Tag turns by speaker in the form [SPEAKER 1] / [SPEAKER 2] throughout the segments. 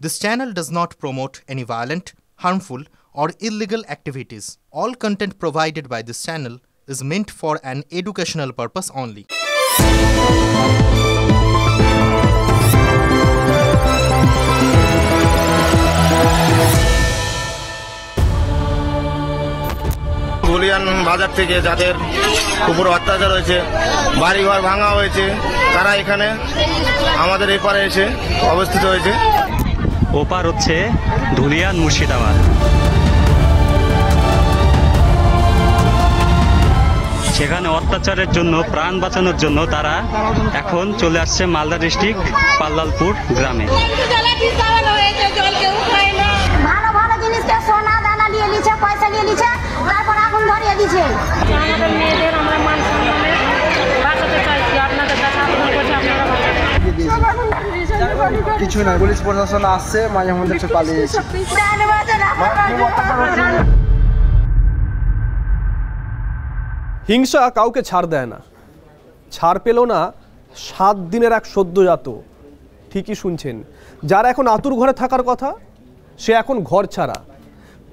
[SPEAKER 1] This channel does not promote any violent, harmful, or illegal activities. All content provided by this channel is meant for an educational purpose only.
[SPEAKER 2] Dhulian বাজার থেকে যাদের উপর অত্যাচার হয়েছে, বাড়িঘর ভাঙা হয়েছে, তারা এখানে আমাদের এপারে এসে অবস্থিত হয়েছে।
[SPEAKER 3] ওপার হচ্ছে ধুলিয়ান মুর্শিদাবাদ। সেখানে অত্যাচারের জন্য, প্রাণ বাঁচানোর জন্য তারা এখন চলে আসছে মালদা ডিস্ট্রিক্ট পাল্লালপুর গ্রামে।
[SPEAKER 4] ভালো ভালো জিনিসকে সোনা দানা দিয়ে নিচ্ছে, পয়সা দিয়ে নিচ্ছে, তারপর আগুন ধরিয়ে দিচ্ছে।
[SPEAKER 5] আমাদের মেয়েদের আমরা মান সম্মানে বাঁচাতে চাইছি, আপনাদের কাছে আবেদন করছি আপনারা
[SPEAKER 6] কিছু নয়, পুলিশ প্রশাসন আসছে, মাঝে মধ্যে একটু পালিয়ে যাচ্ছে।
[SPEAKER 7] হিংসা কাউকে ছাড় দেয় না। ছাড় পেল না 7 দিনের এক সদ্যজাত। ঠিকই শুনছেন, যার এখন আতুর ঘরে থাকার কথা সে এখন ঘর ছাড়া।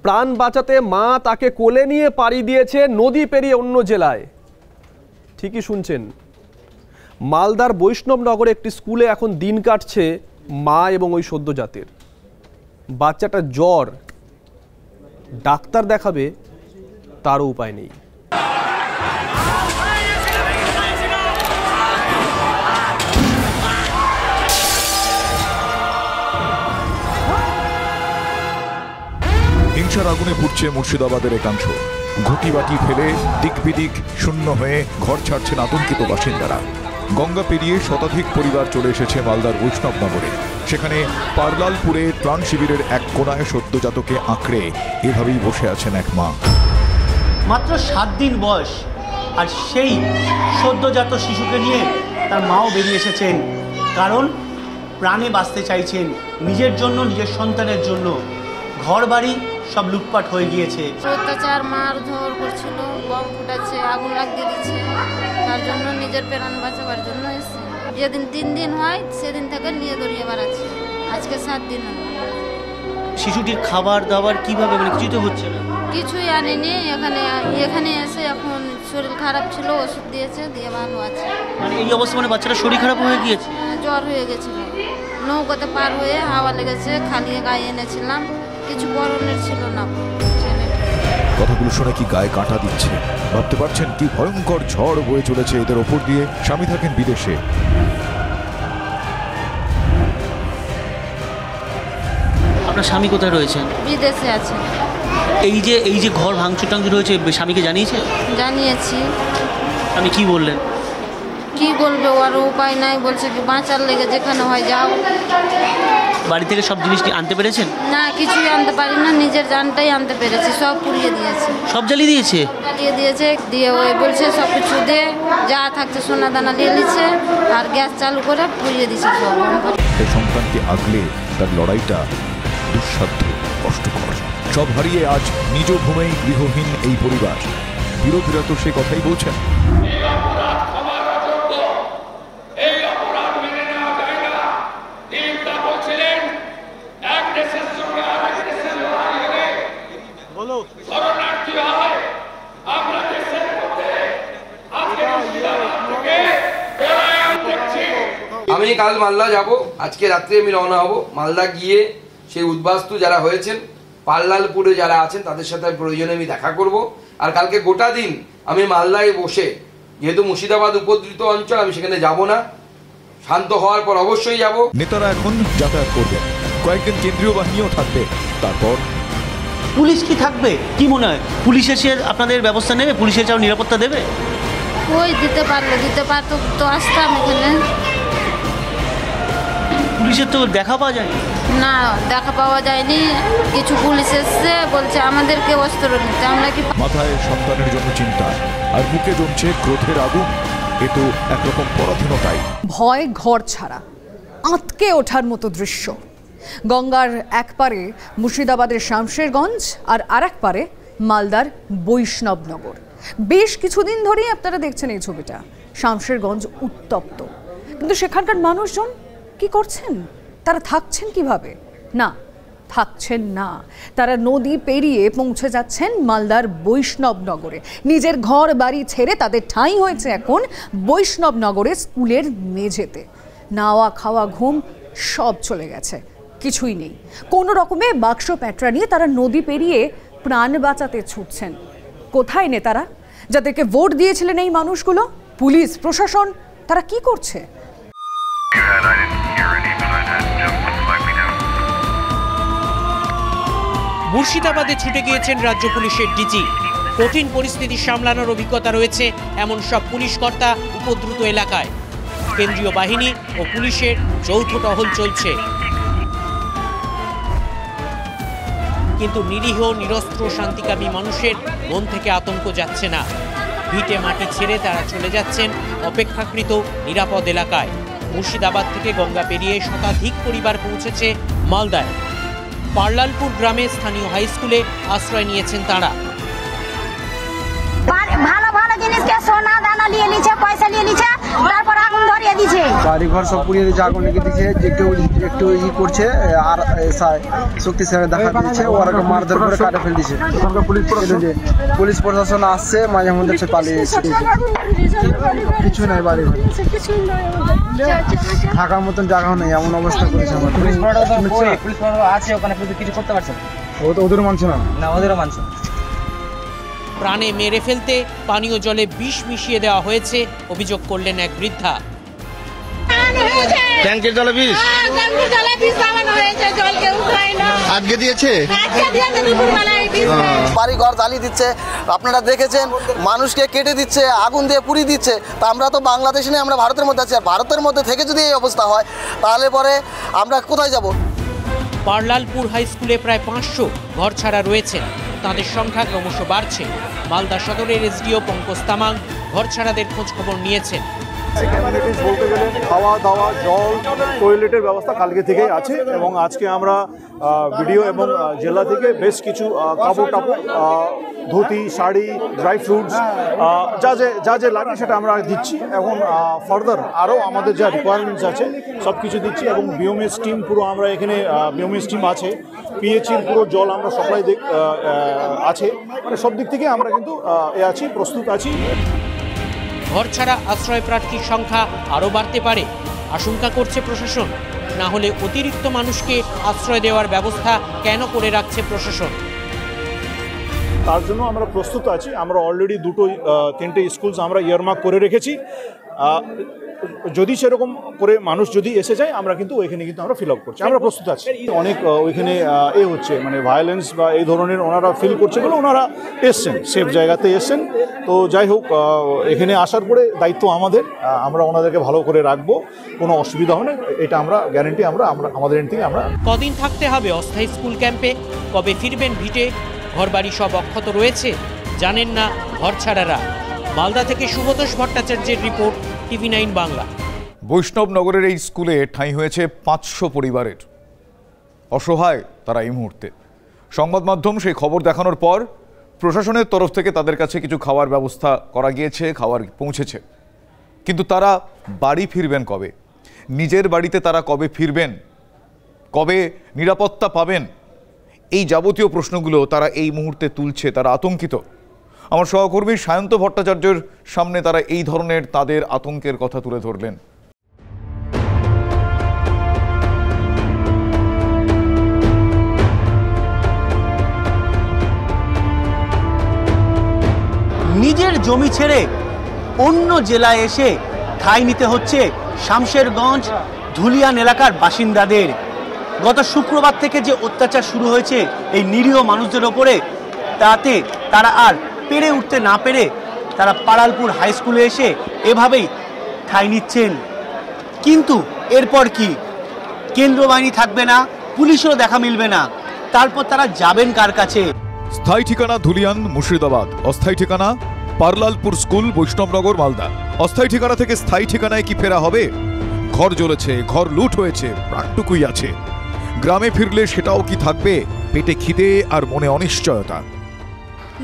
[SPEAKER 7] প্রাণ বাঁচাতে মা তাকে কোলে নিয়ে পাড়ি দিয়েছে নদী পেরিয়ে অন্য জেলায়। ঠিকই শুনছেন, মালদার বৈষ্ণবনগরে একটি স্কুলে এখন দিন কাটছে মা এবং ওই সদ্যজাতের। বাচ্চাটা জ্বর, ডাক্তার দেখাবে তারও উপায় নেই।
[SPEAKER 8] হিংসার আগুনে পুড়ছে মুর্শিদাবাদের একাংশ। ঘুটি বাটি ফেলে দিক বিদিক শূন্য হয়ে ঘর ছাড়ছেন আতঙ্কিত বাসিন্দারা। গঙ্গা পেরিয়ে শতাধিক পরিবার চলে এসেছে মালদার বৈষ্ণবনগরে। সেখানে পারলালপুরে ত্রাণ শিবিরের এক কোনায় সদ্যজাতকে আঁকড়ে এভাবেই বসে আছেন এক মা।
[SPEAKER 9] মাত্র 7 দিন বয়স, আর সেই সদ্যজাত শিশুকে নিয়ে তার মাও বেরিয়ে এসেছেন, কারণ প্রাণে বাঁচতে চাইছেন, নিজের জন্য, নিজের সন্তানের জন্য। ঘর বাড়ি সব লুটপাট হয়ে গিয়েছে।
[SPEAKER 5] অত্যাচার, মারধর করছিল, বম ফুটাচ্ছে, আগুন লাগিয়ে দিচ্ছে, তার জন্য নিজের প্রাণ বাঁচাবার জন্য এসে যেদিন 3 দিন হয় সেদিন থেকে নিয়ে দৌড়িয়ে বেড়াচ্ছে। আজকে 7 দিন হলো।
[SPEAKER 9] শিশুটির খাবার দাবার কিভাবে, মানে কিছুই তো হচ্ছে না।
[SPEAKER 5] কিছুই আনেনি। এখানে এসে এখন শরীর খারাপ ছিল, ওষুধ দিয়েছে, দিয়ে ভালো আছে।
[SPEAKER 9] মানে এই অবস্থা, মানে বাচ্চাটা শরীর খারাপ হয়ে গিয়েছে,
[SPEAKER 5] জ্বর হয়ে গেছিল। নৌকাতে পার হয়ে হাওয়া লেগেছে, খালি গায়ে এনেছিলাম, কিছু পরনের ছিল না।
[SPEAKER 8] কথাগুলো শুনে কি গায়ে কাঁটা দিচ্ছে? ভাবতে পারছেন কি ভয়ঙ্কর ঝড় বয়ে চলেছে এদের ওপর দিয়ে? স্বামী থাকেন বিদেশে।
[SPEAKER 9] আপনার স্বামী কোথায় রয়েছেন?
[SPEAKER 5] বিদেশে আছে।
[SPEAKER 9] এই যে ঘর ভাঙচুর টাংচুর হয়েছে, স্বামীকে জানিয়েছে?
[SPEAKER 5] জানিয়েছি।
[SPEAKER 9] আমি কি বললেন?
[SPEAKER 5] কি বলবে, ওর উপায় নাই, বলছে কি বাঁচার লেগে যেখানে হয় যাও।
[SPEAKER 9] বাড়ি থেকে সব জিনিস আনতে পেরেছেন?
[SPEAKER 5] না, কিছুই আনতে পারি না, নিজের জানটাই আনতে পেরেছি। সব পুড়িয়ে দিয়েছে।
[SPEAKER 9] সব জ্বালিয়ে দিয়েছে?
[SPEAKER 5] জ্বালিয়ে দিয়েছে, দিয়ে ওই বলছে সব কিছু দে, যা থাকছে সোনা দানা নিয়ে নিচ্ছে, আর গ্যাস চালু করে পুড়িয়ে দিচ্ছে সব।
[SPEAKER 8] এই সন্তানকে আগলে তার লড়াইটা দুঃসাধ্য, কষ্টকর। সব হারিয়ে আজ নিজ ভূমেই গৃহহীন এই পরিবার। বিরোধীরা তো সে কথাই বলছেন।
[SPEAKER 10] আমি কাল মালদা যাব, আজকে রাত্রে আমি রওনা হব। মালদা গিয়ে সেই উদ্বাস্তু যারা হয়েছেন, পাল্লালপুরে যারা আছেন, তাদের সাথে প্রয়োজনে আমি দেখা করব। আর কালকে গোটা দিন আমি মালদায় বসে, যেহেতু মুর্শিদাবাদ উপদ্রুত অঞ্চল, আমি সেখানে যাব না। শান্ত হওয়ার পর অবশ্যই যাব।
[SPEAKER 8] নেতারা এখন যাতায়াত করবেন, কয়েকদিন কেন্দ্রীয় বাহিনীও থাকবে। তারপর
[SPEAKER 9] পুলিশ কি থাকবে? কি মনে হয় পুলিশ এসে আপনাদের ব্যবস্থা নেবে? পুলিশ এসে নিরাপত্তা দেবে?
[SPEAKER 5] ওই দিতে পারতো তো আসতাম এখানে।
[SPEAKER 9] পুলিশের তো দেখা পাওয়া যায়
[SPEAKER 5] না, দেখা পাওয়া যায়নি। কিছু পুলিশ এসছে, বলছে আমাদেরকে অস্ত্র নিতে। আমরা কি
[SPEAKER 8] মাথায় সন্তানের জন্য চিন্তা, আর বুকে জমছে ক্রোধের আগুন। এ তো একরকম পরাধীনতাই।
[SPEAKER 11] ভয় ঘর ছাড়া, আঁতকে ওঠার মতো দৃশ্য। গঙ্গার এক পারে মুর্শিদাবাদের শামশেরগঞ্জ, আর আরেক পারে মালদার বৈষ্ণবনগর। বেশ কিছুদিন ধরেই আপনারা দেখছেন এই ছবিটা। শামশেরগঞ্জ উত্তপ্ত, কিন্তু সেখানকার মানুষজন কি করছেন, তারা থাকছেন কিভাবে? না, থাকছেন না। তারা নদী পেরিয়ে পৌঁছে যাচ্ছেন মালদার বৈষ্ণবনগরে। নিজের ঘর বাড়ি ছেড়ে তাদের ঠাঁই হয়েছে এখন বৈষ্ণবনগরে স্কুলের মেঝেতে। নাওয়া খাওয়া ঘুম সব চলে গেছে, কিছুই নেই। কোনো রকমে বাক্স প্যাটরা নিয়ে তারা নদী পেরিয়ে প্রাণ বাঁচাতে ছুটছেন। কোথায় নেতারা, যাদেরকে ভোট দিয়েছিলেন এই মানুষগুলো? পুলিশ প্রশাসন তারা কি করছে?
[SPEAKER 12] মুর্শিদাবাদে ছুটে গিয়েছেন রাজ্য পুলিশের ডিজি। কঠিন পরিস্থিতি সামলানোর অভিজ্ঞতা রয়েছে এমন সব পুলিশ কর্তা উপদ্রুত এলাকায়। কেন্দ্রীয় বাহিনী ও পুলিশের যৌথ টহল চলছে, কিন্তু নিরীহ নিরস্ত্র শান্তিকামী মানুষের মন থেকে আতঙ্ক যাচ্ছে না। ভিটে মাটি ছেড়ে তারা চলে যাচ্ছেন অপেক্ষাকৃত নিরাপদ এলাকায়। মুর্শিদাবাদ থেকে গঙ্গা পেরিয়ে শতাধিক পরিবার পৌঁছেছে মালদায়। পার্লালপুর গ্রামে স্থানীয় হাই স্কুলে আশ্রয় নিয়েছেন তারা।
[SPEAKER 4] ভালো ভালো জিনিসকে সোনা দানা নিয়ে নিচ্ছে, পয়সা নিয়ে নিচ্ছে, তারপর আগুন ধরিয়ে দিচ্ছে।
[SPEAKER 6] বাড়ি ঘর সব পুড়িয়ে দিচ্ছে, আগুন লেগে দিচ্ছে। যে কেউ একটু করছে আর শক্তিশালী দেখা দিচ্ছে, ওরা মারধর করে কাটে ফেলে দিচ্ছে। পুলিশ প্রশাসন আসছে, মাঝে মধ্যে পালিয়ে এসেছে। কিছু নাই, বাড়ি ঘর থাকার মতন জায়গাও নেই, এমন অবস্থা করেছে। পুলিশ আছে ওখানে, কিছু করতে পারছে না। ওদেরও মানছে না, ওদেরও মানছে।
[SPEAKER 12] প্রাণে মেরে ফেলতে পানীয় জলে বিষ মিশিয়ে দেওয়া হয়েছে অভিযোগ করলেন এক বৃদ্ধা।
[SPEAKER 2] ট্যাঙ্কের জলে বিষ আজকে দিয়েছে,
[SPEAKER 13] বাড়ি ঘর জ্বালিয়ে দিচ্ছে। আপনারা দেখেছেন, মানুষকে কেটে দিচ্ছে, আগুন দিয়ে পুড়িয়ে দিচ্ছে। তা আমরা তো বাংলাদেশে নেই, আমরা ভারতের মধ্যে আছি। আর ভারতের মধ্যে থেকে যদি এই অবস্থা হয়, তাহলে পরে আমরা কোথায় যাব?
[SPEAKER 12] পার্লালপুর হাই স্কুলে প্রায় 500 ঘর ছাড়া রয়েছেন, তাদের সংখ্যা ক্রমশ বাড়ছে। মালদা সদরের এসডিও পঙ্কজ তামাং ঘর ছাড়াদের খোঁজ খবর নিয়েছেন।
[SPEAKER 14] বলতে গেলে খাওয়া দাওয়া, জল, টয়লেটের ব্যবস্থা কালকে থেকেই আছে এবং আজকে আমরা ভিডিও এবং জেলা থেকে বেশ কিছু কাপড় টাপড়, ধুতি, শাড়ি, ড্রাই ফ্রুটস যা যে লাগে সেটা আমরা দিচ্ছি। এখন ফার্দার আরও আমাদের যা রিকোয়ারমেন্টস আছে সব কিছু দিচ্ছি। এবং বিওমেস টিম পুরো আমরা এখানে বিওমেস টিম আছে, পিএইচির পুরো জল আমরা সাপ্লাই আছে। মানে সব দিক থেকে আমরা কিন্তু প্রস্তুত আছি।
[SPEAKER 12] ঘর ছাড়া আশ্রয় প্রার্থীর সংখ্যা আরও বাড়তে পারে আশঙ্কা করছে প্রশাসন। না হলে অতিরিক্ত মানুষকে আশ্রয় দেওয়ার ব্যবস্থা কেন করে রাখছে প্রশাসন?
[SPEAKER 14] তার জন্য আমরা প্রস্তুত আছি। আমরা অলরেডি 2-3টে স্কুলস আমরা ইয়ারমার্ক করে রেখেছি। যদি সেরকম করে মানুষ যদি এসে যায়, আমরা কিন্তু ওইখানে কিন্তু আমরা ফিল আপ করছি, আমরা প্রস্তুত আছি। অনেক ওইখানে হচ্ছে মানে ভায়োলেন্স বা এই ধরনের ওনারা ফিল করছে বলে ওনারা এসছেন, সেফ জায়গাতে এসছেন। তো যাই হোক, এখানে আসার পরে দায়িত্ব আমাদের, আমরা ওনাদেরকে ভালো করে রাখবো, কোনো অসুবিধা হবে না, এটা আমরা গ্যারেন্টি আমরা আমাদের এন্ড থেকে আমরা।
[SPEAKER 12] কদিন থাকতে হবে অস্থায়ী স্কুল ক্যাম্পে? কবে ফিরবেন ভিটে? ঘরবাড়ি সব অক্ষত রয়েছে, জানেন না ঘর ছাড়ারা। মালদা থেকে শুভতোষ ভট্টাচার্যের রিপোর্ট, TV9 বাংলা।
[SPEAKER 8] বৈষ্ণবনগরের এই স্কুলে ঠাঁই হয়েছে 500 পরিবারের। অসহায় তারা এই মুহূর্তে। সংবাদ মাধ্যম সেই খবর দেখানোর পর প্রশাসনের তরফ থেকে তাদের কাছে কিছু খাওয়ার ব্যবস্থা করা গিয়েছে, খাবার পৌঁছেছে। কিন্তু তারা বাড়ি ফিরবেন কবে? নিজের বাড়িতে তারা কবে ফিরবেন? কবে নিরাপত্তা পাবেন? এই যাবতীয় প্রশ্নগুলো তারা এই মুহূর্তে তুলছে, তারা আতঙ্কিত। আমার সহকর্মী সায়ন্ত ভট্টাচার্যের সামনে তারা এই ধরনের তাদের আতঙ্কের কথা তুলে ধরলেন।
[SPEAKER 9] নিজের জমি ছেড়ে অন্য জেলায় এসে ঠাঁই নিতে হচ্ছে শামশেরগঞ্জ ধুলিয়ান এলাকার বাসিন্দাদের। গত শুক্রবার থেকে যে অত্যাচার শুরু হয়েছে এই নিরীহ মানুষদের ওপরে, তাতে তারা আর পেরে উঠতে না পেরে তারা পাড়ালপুর হাই স্কুলে এসে এভাবেই ঠাঁই নিচ্ছেন। কিন্তু এরপর কি? কেন্দ্র বাহিনী থাকবে না, পুলিশেরও দেখা মিলবে না, তারপর তারা যাবেন কার কাছে?
[SPEAKER 8] স্থায়ী ঠিকানা ধুলিয়ান মুর্শিদাবাদ, অস্থায়ী ঠিকানা পার্লালপুর স্কুল বৈষ্ণবনগর মালদা। অস্থায়ী ঠিকানা থেকে স্থায়ী ঠিকানায় কি ফেরা হবে? ঘর জ্বলেছে, ঘর লুট হয়েছে, প্রাণটুকুই আছে। গ্রামে ফিরলে সেটাও কি থাকবে? পেটে খিদে আর মনে অনিশ্চয়তা।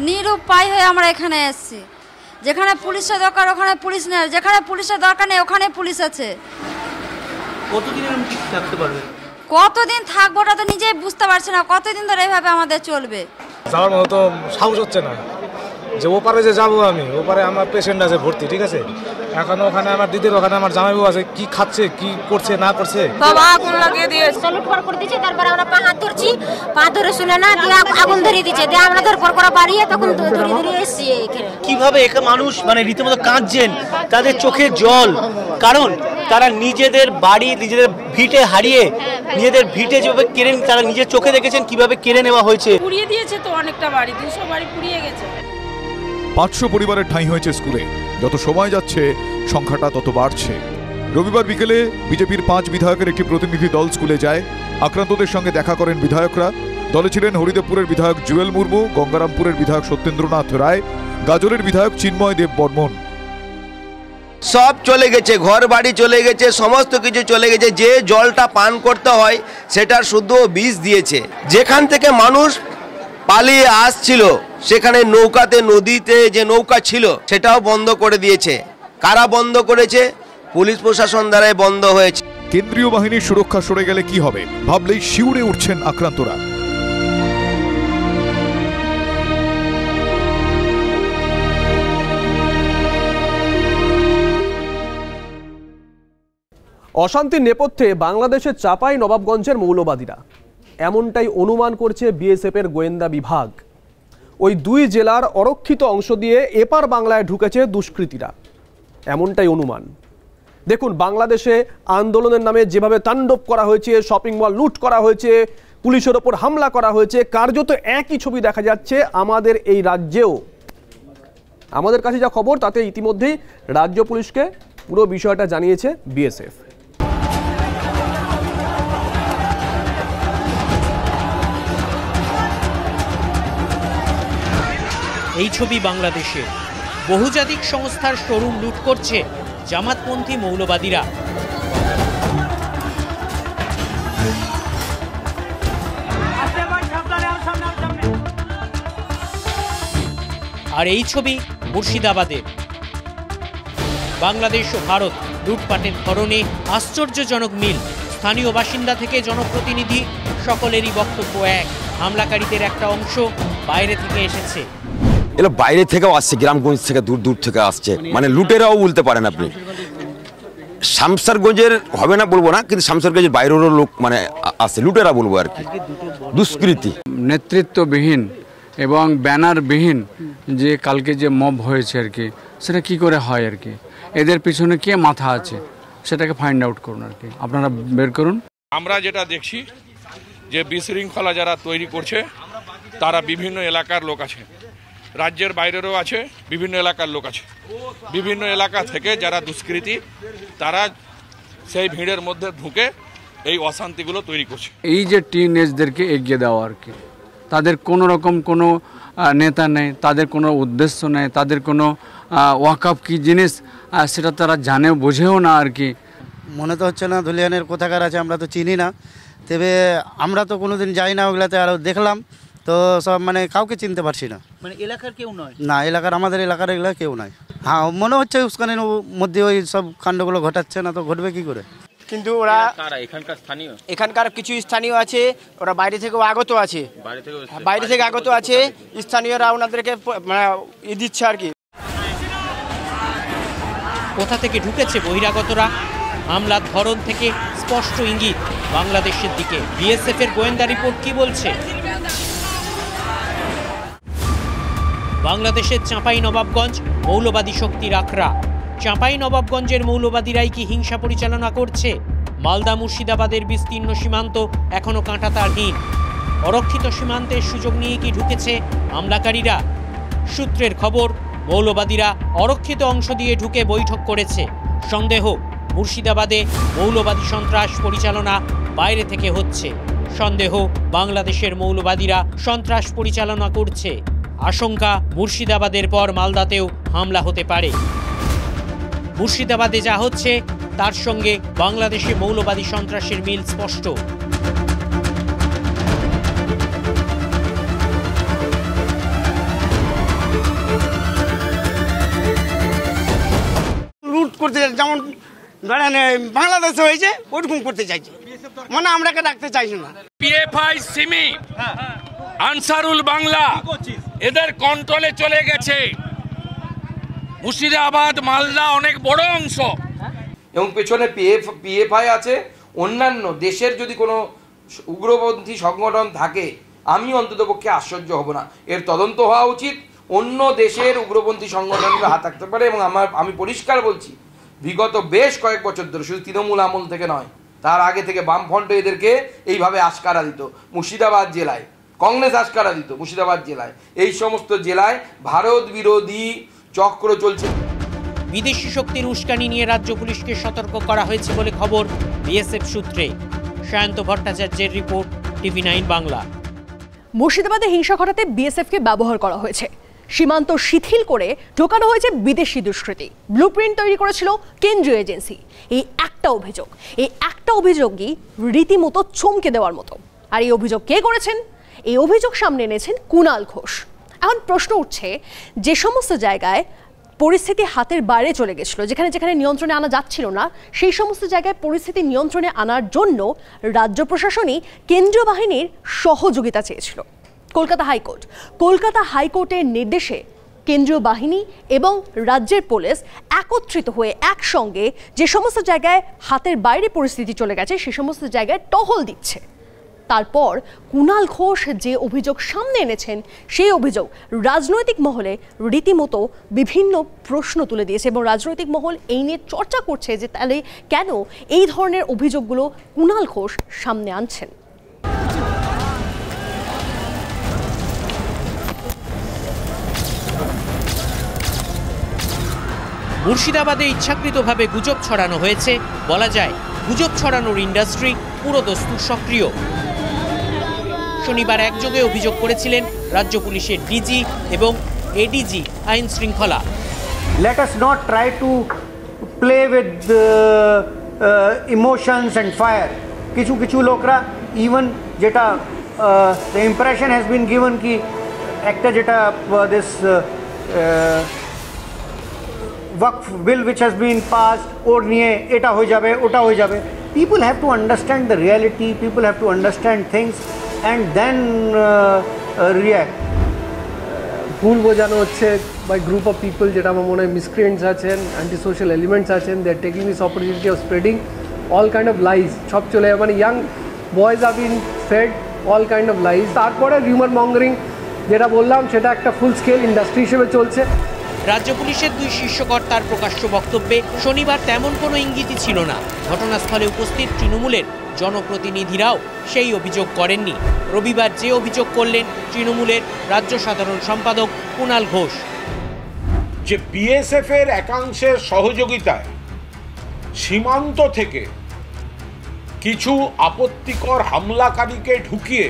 [SPEAKER 5] নিরুপায় হয়ে আমরা এখানে এসেছি। যেখানে পুলিশের দরকার ওখানে পুলিশ নেই, যেখানে পুলিশের দরকার নেই ওখানে পুলিশ আছে।
[SPEAKER 9] কতদিন থাকতে পারবে?
[SPEAKER 15] কতদিন থাকবো ওটা তো নিজেই বুঝতে পারছি না, কতদিন ধরে এইভাবে আমাদের চলবে।
[SPEAKER 16] যাওয়ার মতো সাহস হচ্ছে না, যে ওপারে যে যাবো আমি, ওপারে আমার পেশেন্ট আছে ভর্তি, ঠিক আছে, এখন ওখানে আমার দিদির ওখানে আমার জামাইবাবু আছে, কি খাচ্ছে কি করছে না করছে
[SPEAKER 17] সব আগুন লাগিয়ে দিয়েছে, লুটপাট করে দিয়েছে। তারপরে আমরা পা হাত ধরছি, পা ধরে শুনে না দিয়ে আগুন ধরিয়ে দিয়েছে, দিয়ে আমরা ধরপড় করে বাড়িয়ে তখন ধরে এসেছি এখানে।
[SPEAKER 9] কিভাবে এখানে মানুষ মানে রীতিমতো কাঁদছেন, তাদের চোখে জল, কারণ তারা নিজেদের বাড়ি নিজেদের ভিটে হারিয়ে নিজেদের ভিটে যেভাবে কেড়ে তারা নিজের চোখে দেখেছেন কিভাবে কেড়ে নেওয়া হয়েছে।
[SPEAKER 17] পুড়িয়ে দিয়েছে তো অনেকটা বাড়ি, 200 বাড়ি পুড়িয়ে গেছে।
[SPEAKER 8] 500 পরিবারের ঠাঁই হয়েছে স্কুলে। যত সময় যাচ্ছে সংখ্যাটা তত বাড়ছে। রবিবার বিকেলে বিজেপির 5 বিধায়কের একটি প্রতিনিধি দল স্কুলে যায়। আক্রান্তদের সঙ্গে দেখা করেন বিধায়করা। দলে ছিলেন হরিদেবপুরের বিধায়ক জুয়েল মুর্মু, গঙ্গারামপুরের বিধায়ক সত্যেন্দ্রনাথ রায়, গাজলের বিধায়ক চিন্ময় দেব বর্মন।
[SPEAKER 18] সব চলে গেছে, ঘর বাড়ি চলে গেছে, সমস্ত কিছু চলে গেছে। যে জলটা পান করতে হয় সেটার শুদ্ধ বিষ দিয়েছে। যেখান থেকে মানুষ পালিয়ে আসছিল সেখানে নৌকাতে, নদীতে যে নৌকা ছিল সেটাও বন্ধ করে দিয়েছে। কারা বন্ধ করেছে? পুলিশ প্রশাসন দ্বারাই বন্ধ হয়েছে।
[SPEAKER 8] কেন্দ্রীয় বাহিনীর সুরক্ষা সরে গেলে কি হবে ভাবলেই শিউরে উঠছেন আক্রান্তরা।
[SPEAKER 7] অশান্তির নেপথ্যে বাংলাদেশের চাপাই নবাবগঞ্জের মৌলবাদীরা, এমনটাই অনুমান করছে বিএসএফের গোয়েন্দা বিভাগ। ওই 2 জেলার অরক্ষিত অংশ দিয়ে এপার বাংলায় ঢুকেছে দুষ্কৃতীরা, এমনটাই অনুমান। দেখুন, বাংলাদেশে আন্দোলনের নামে যেভাবে তাণ্ডব করা হয়েছে, শপিং মল লুট করা হয়েছে, পুলিশের ওপর হামলা করা হয়েছে, কার্যত একই ছবি দেখা যাচ্ছে আমাদের এই রাজ্যেও। আমাদের কাছে যা খবর তাতে ইতিমধ্যেই রাজ্য পুলিশকে পুরো বিষয়টা জানিয়েছে বিএসএফ।
[SPEAKER 12] এই ছবি বাংলাদেশে বহুজাতিক সংস্থার শোরুম লুট করছে জামাতপন্থী মৌলবাদীরা। আর এই ছবি মুর্শিদাবাদের। বাংলাদেশ ও ভারত লুটপাটের ধরনে আশ্চর্যজনক মিল। স্থানীয় বাসিন্দা থেকে জনপ্রতিনিধি সকলেরই বক্তব্য এক, হামলাকারীদের একটা অংশ বাইরে থেকে এসেছে।
[SPEAKER 19] এগুলো বাইরে থেকেও আসছে, গ্রামগঞ্জ থেকে দূর দূর থেকে আসছে, মানে লুটেরাও বলতে পারেন আপনি। শামসারগঞ্জের হবে না বলবো না, কিন্তু শামসারগঞ্জের বাইরেরও লোক মানে আসছে, লুটেরা বলবো আর কি, দুষ্কৃতী।
[SPEAKER 20] নেতৃত্ববিহীন এবং ব্যানারবিহীন যে কালকে যে মব হয়েছে আর কি, সেটা কি করে হয় আর কি, এদের পিছনে কে মাথা আছে সেটাকে ফাইন্ড আউট করুন আর কি, আপনারা বের করুন।
[SPEAKER 21] আমরা যেটা দেখছি যে বিশৃঙ্খলা যারা তৈরি করছে তারা বিভিন্ন এলাকার লোক আছে, রাজ্যের বাইরেরও আছে, বিভিন্ন এলাকার লোক আছে। বিভিন্ন এলাকা থেকে যারা দুষ্কৃতী তারা সেই ভিড়ের মধ্যে ঢুকে এই অশান্তিগুলো তৈরি করছে।
[SPEAKER 20] এই যে টিনেজদেরকে এগিয়ে দেওয়া আর কি, তাদের কোনো রকম কোনো নেতা নেই, তাদের কোনো উদ্দেশ্য নেই, তাদের কোনো ওয়াকআপ কি জিনিস সেটা তারা জানেও বোঝেও না আর কি।
[SPEAKER 22] মনে তো হচ্ছে না ধুলিয়ানের কোথাকার আছে, আমরা তো চিনি না, তবে আমরা তো কোনোদিন যাই না ওগুলাতে, আর দেখলাম তো সব মানে কাউকে চিনতে পারছি না।
[SPEAKER 9] মানে এলাকার কেউ নয়? না,
[SPEAKER 22] এলাকার আমাদের এলাকার এগুলা কেউ নাই। হ্যাঁ, মনে হচ্ছে উস্কানির মধ্যে ওই সব কাণ্ডগুলো ঘটাচ্ছে, না তো ঘটবে কি করে।
[SPEAKER 23] কিন্তু ওরা
[SPEAKER 21] এখানকার স্থানীয়,
[SPEAKER 23] এখানকার কিছু স্থানীয় আছে, ওরা বাইরে থেকেও আগত আছে, বাইরে থেকে আগত আছে, স্থানীয়রা ওনাদেরকে মানে দিচ্ছে আর কি।
[SPEAKER 12] কোথা থেকে ঢুকেছে বহিরাগতরা? হামলার ধরন থেকে স্পষ্ট ইঙ্গিত বাংলাদেশের দিকে। বিএসএফ এর গোয়েন্দা রিপোর্ট কি বলছে? বাংলাদেশের চাঁপাই নবাবগঞ্জ মৌলবাদী শক্তির আখড়া। চাঁপাই নবাবগঞ্জের মৌলবাদীরাই কি হিংসা পরিচালনা করছে? মালদা মুর্শিদাবাদের বিস্তীর্ণ সীমান্ত এখনো কাঁটাতারহীন। অরক্ষিত সীমান্তের সুযোগ নিয়ে কি ঢুকেছে হামলাকারীরা? সূত্রের খবর, মৌলবাদীরা অরক্ষিত অংশ দিয়ে ঢুকে বৈঠক করেছে। সন্দেহ, মুর্শিদাবাদে মৌলবাদী সন্ত্রাস পরিচালনা বাইরে থেকে হচ্ছে। সন্দেহ, বাংলাদেশের মৌলবাদীরা সন্ত্রাস পরিচালনা করছে। আশঙ্কা, মুর্শিদাবাদের পর মালদাতেও হামলা হতে পারে। মুর্শিদাবাদে যা হচ্ছে তার সঙ্গে বাংলাদেশে মৌলবাদী সন্ত্রাসের মিল স্পষ্ট।
[SPEAKER 23] লুট করতে যেমন ধরেন বাংলাদেশে হয়েছে ওরকম করতে চাইছে। মানে আমরাকে রাখতে চাইছি না।
[SPEAKER 21] পিএফআই সিমি আনসারুল বাংলা এদের কন্ট্রোলে চলে গেছে। মুর্শিদাবাদ মালদা অনেক বড় অংশ,
[SPEAKER 1] এবং পেছনে পিএফআই আছে। অন্যান্য দেশের যদি কোনো উগ্রপন্থী সংগঠন থাকে আমি অন্ততপক্ষে আশ্চর্য হব না। এর তদন্ত হওয়া উচিত। অন্য দেশের উগ্রপন্থী সংগঠনগুলো হাত থাকতে পারে, এবং আমি পরিষ্কার বলছি, বিগত বেশ কয়েক বছর ধরে, শুধু তৃণমূল আমল থেকে নয়, তার আগে থেকে বামফ্রন্ট এদেরকে এইভাবে আশকারা দিত। মুর্শিদাবাদ জেলায় কংগ্রেস আশকারা দিত, মুর্শিদাবাদ জেলায়, এই সমস্ত জেলায় ভারত বিরোধী চক্র চলছে।
[SPEAKER 12] বিদেশি শক্তির উস্কানি নিয়ে রাজ্য পুলিশকে সতর্ক করা হয়েছে বলে খবর বিএসএফ সূত্রে। সায়ন্ত ভট্টাচার্যের রিপোর্ট, টিভি9 বাংলা।
[SPEAKER 11] মুর্শিদাবাদে হিংসা ঘটাতে বিএসএফকে ব্যবহার করা হয়েছে। সীমান্ত শিথিল করে ঢোকানো হয়েছে বিদেশি দুষ্কৃতী। ব্লুপ্রিন্ট তৈরি করেছিল কেন্দ্রীয় এজেন্সি। এই একটা অভিযোগই রীতিমতো চমকে দেওয়ার মতো। আর এই অভিযোগ কে করেছেন? এই অভিযোগ সামনে এনেছেন কুণাল ঘোষ। এখন প্রশ্ন উঠছে, যে সমস্ত জায়গায় পরিস্থিতি হাতের বাইরে চলে গেছিল, যেখানে যেখানে নিয়ন্ত্রণে আনা যাচ্ছিল না, সেই সমস্ত জায়গায় পরিস্থিতি নিয়ন্ত্রণে আনার জন্য রাজ্য প্রশাসনই কেন্দ্রীয় বাহিনীর সহযোগিতা চেয়েছিল। কলকাতা হাইকোর্টের নির্দেশে কেন্দ্রীয় বাহিনী এবং রাজ্যের পুলিশ একত্রিত হয়ে একসঙ্গে যে সমস্ত জায়গায় হাতের বাইরে পরিস্থিতি চলে গেছে সে সমস্ত জায়গায় টহল দিচ্ছে। তারপর কুণাল ঘোষ যে অভিযোগ সামনে এনেছেন, সেই অভিযোগ রাজনৈতিক মহলে রীতিমতো বিভিন্ন প্রশ্ন তুলে দিয়েছে, এবং রাজনৈতিক মহল এই নিয়ে চর্চা করছে যে তাহলে কেন এই ধরনের অভিযোগগুলো কুণাল ঘোষ সামনে আনছেন।
[SPEAKER 12] মুর্শিদাবাদে ইচ্ছাকৃতভাবে গুজব ছড়ানো হয়েছে। বলা যায় গুজব ছড়ানোর ইন্ডাস্ট্রি পুরোদস্তুর সক্রিয়। শনিবার একযোগে অভিযোগ করেছিলেন রাজ্য পুলিশের ডিজি এবং এডিজি আইন শৃঙ্খলা।
[SPEAKER 3] Let us not try to play with emotions and fire. কিছু লোকরা ইভেন যেটা the impression has been given কি একটা যেটা this waqf bill which has been passed ওর নিয়ে এটা হয়ে যাবে ওটা হয়ে যাবে। People have to understand the reality, people have to understand things and then react.
[SPEAKER 6] ভুল বোঝানো হচ্ছে বাই গ্রুপ অফ পিপল, যেটা আমার মনে হয় মিসক্রিয়েন্টস আছেন, অ্যান্টি সোশ্যাল এলিমেন্টস আছেন। They are taking this opportunity of spreading all kind of lies. সব চলে মানে young boys are been fed all kind of lies. তারপরে রিউমার মঙ্গারিং যেটা বললাম, সেটা একটা ফুল স্কেল ইন্ডাস্ট্রি হিসেবে চলছে।
[SPEAKER 12] রাজ্য পুলিশের দুই শীর্ষকর্তার প্রকাশ্য বক্তব্যে শনিবার তেমন কোনো ইঙ্গিতই ছিল না। ঘটনাস্থলে উপস্থিত তৃণমূলের জনপ্রতিনিধিরাও সেই অভিযোগ করেননি। রবিবার যে অভিযোগ করলেন তৃণমূলের রাজ্য সাধারণ সম্পাদক কুণাল ঘোষ,
[SPEAKER 10] যে বিএসএফ এর একাংশের সহযোগিতায় সীমান্ত থেকে কিছু আপত্তিকর হামলাকারীকে ঢুকিয়ে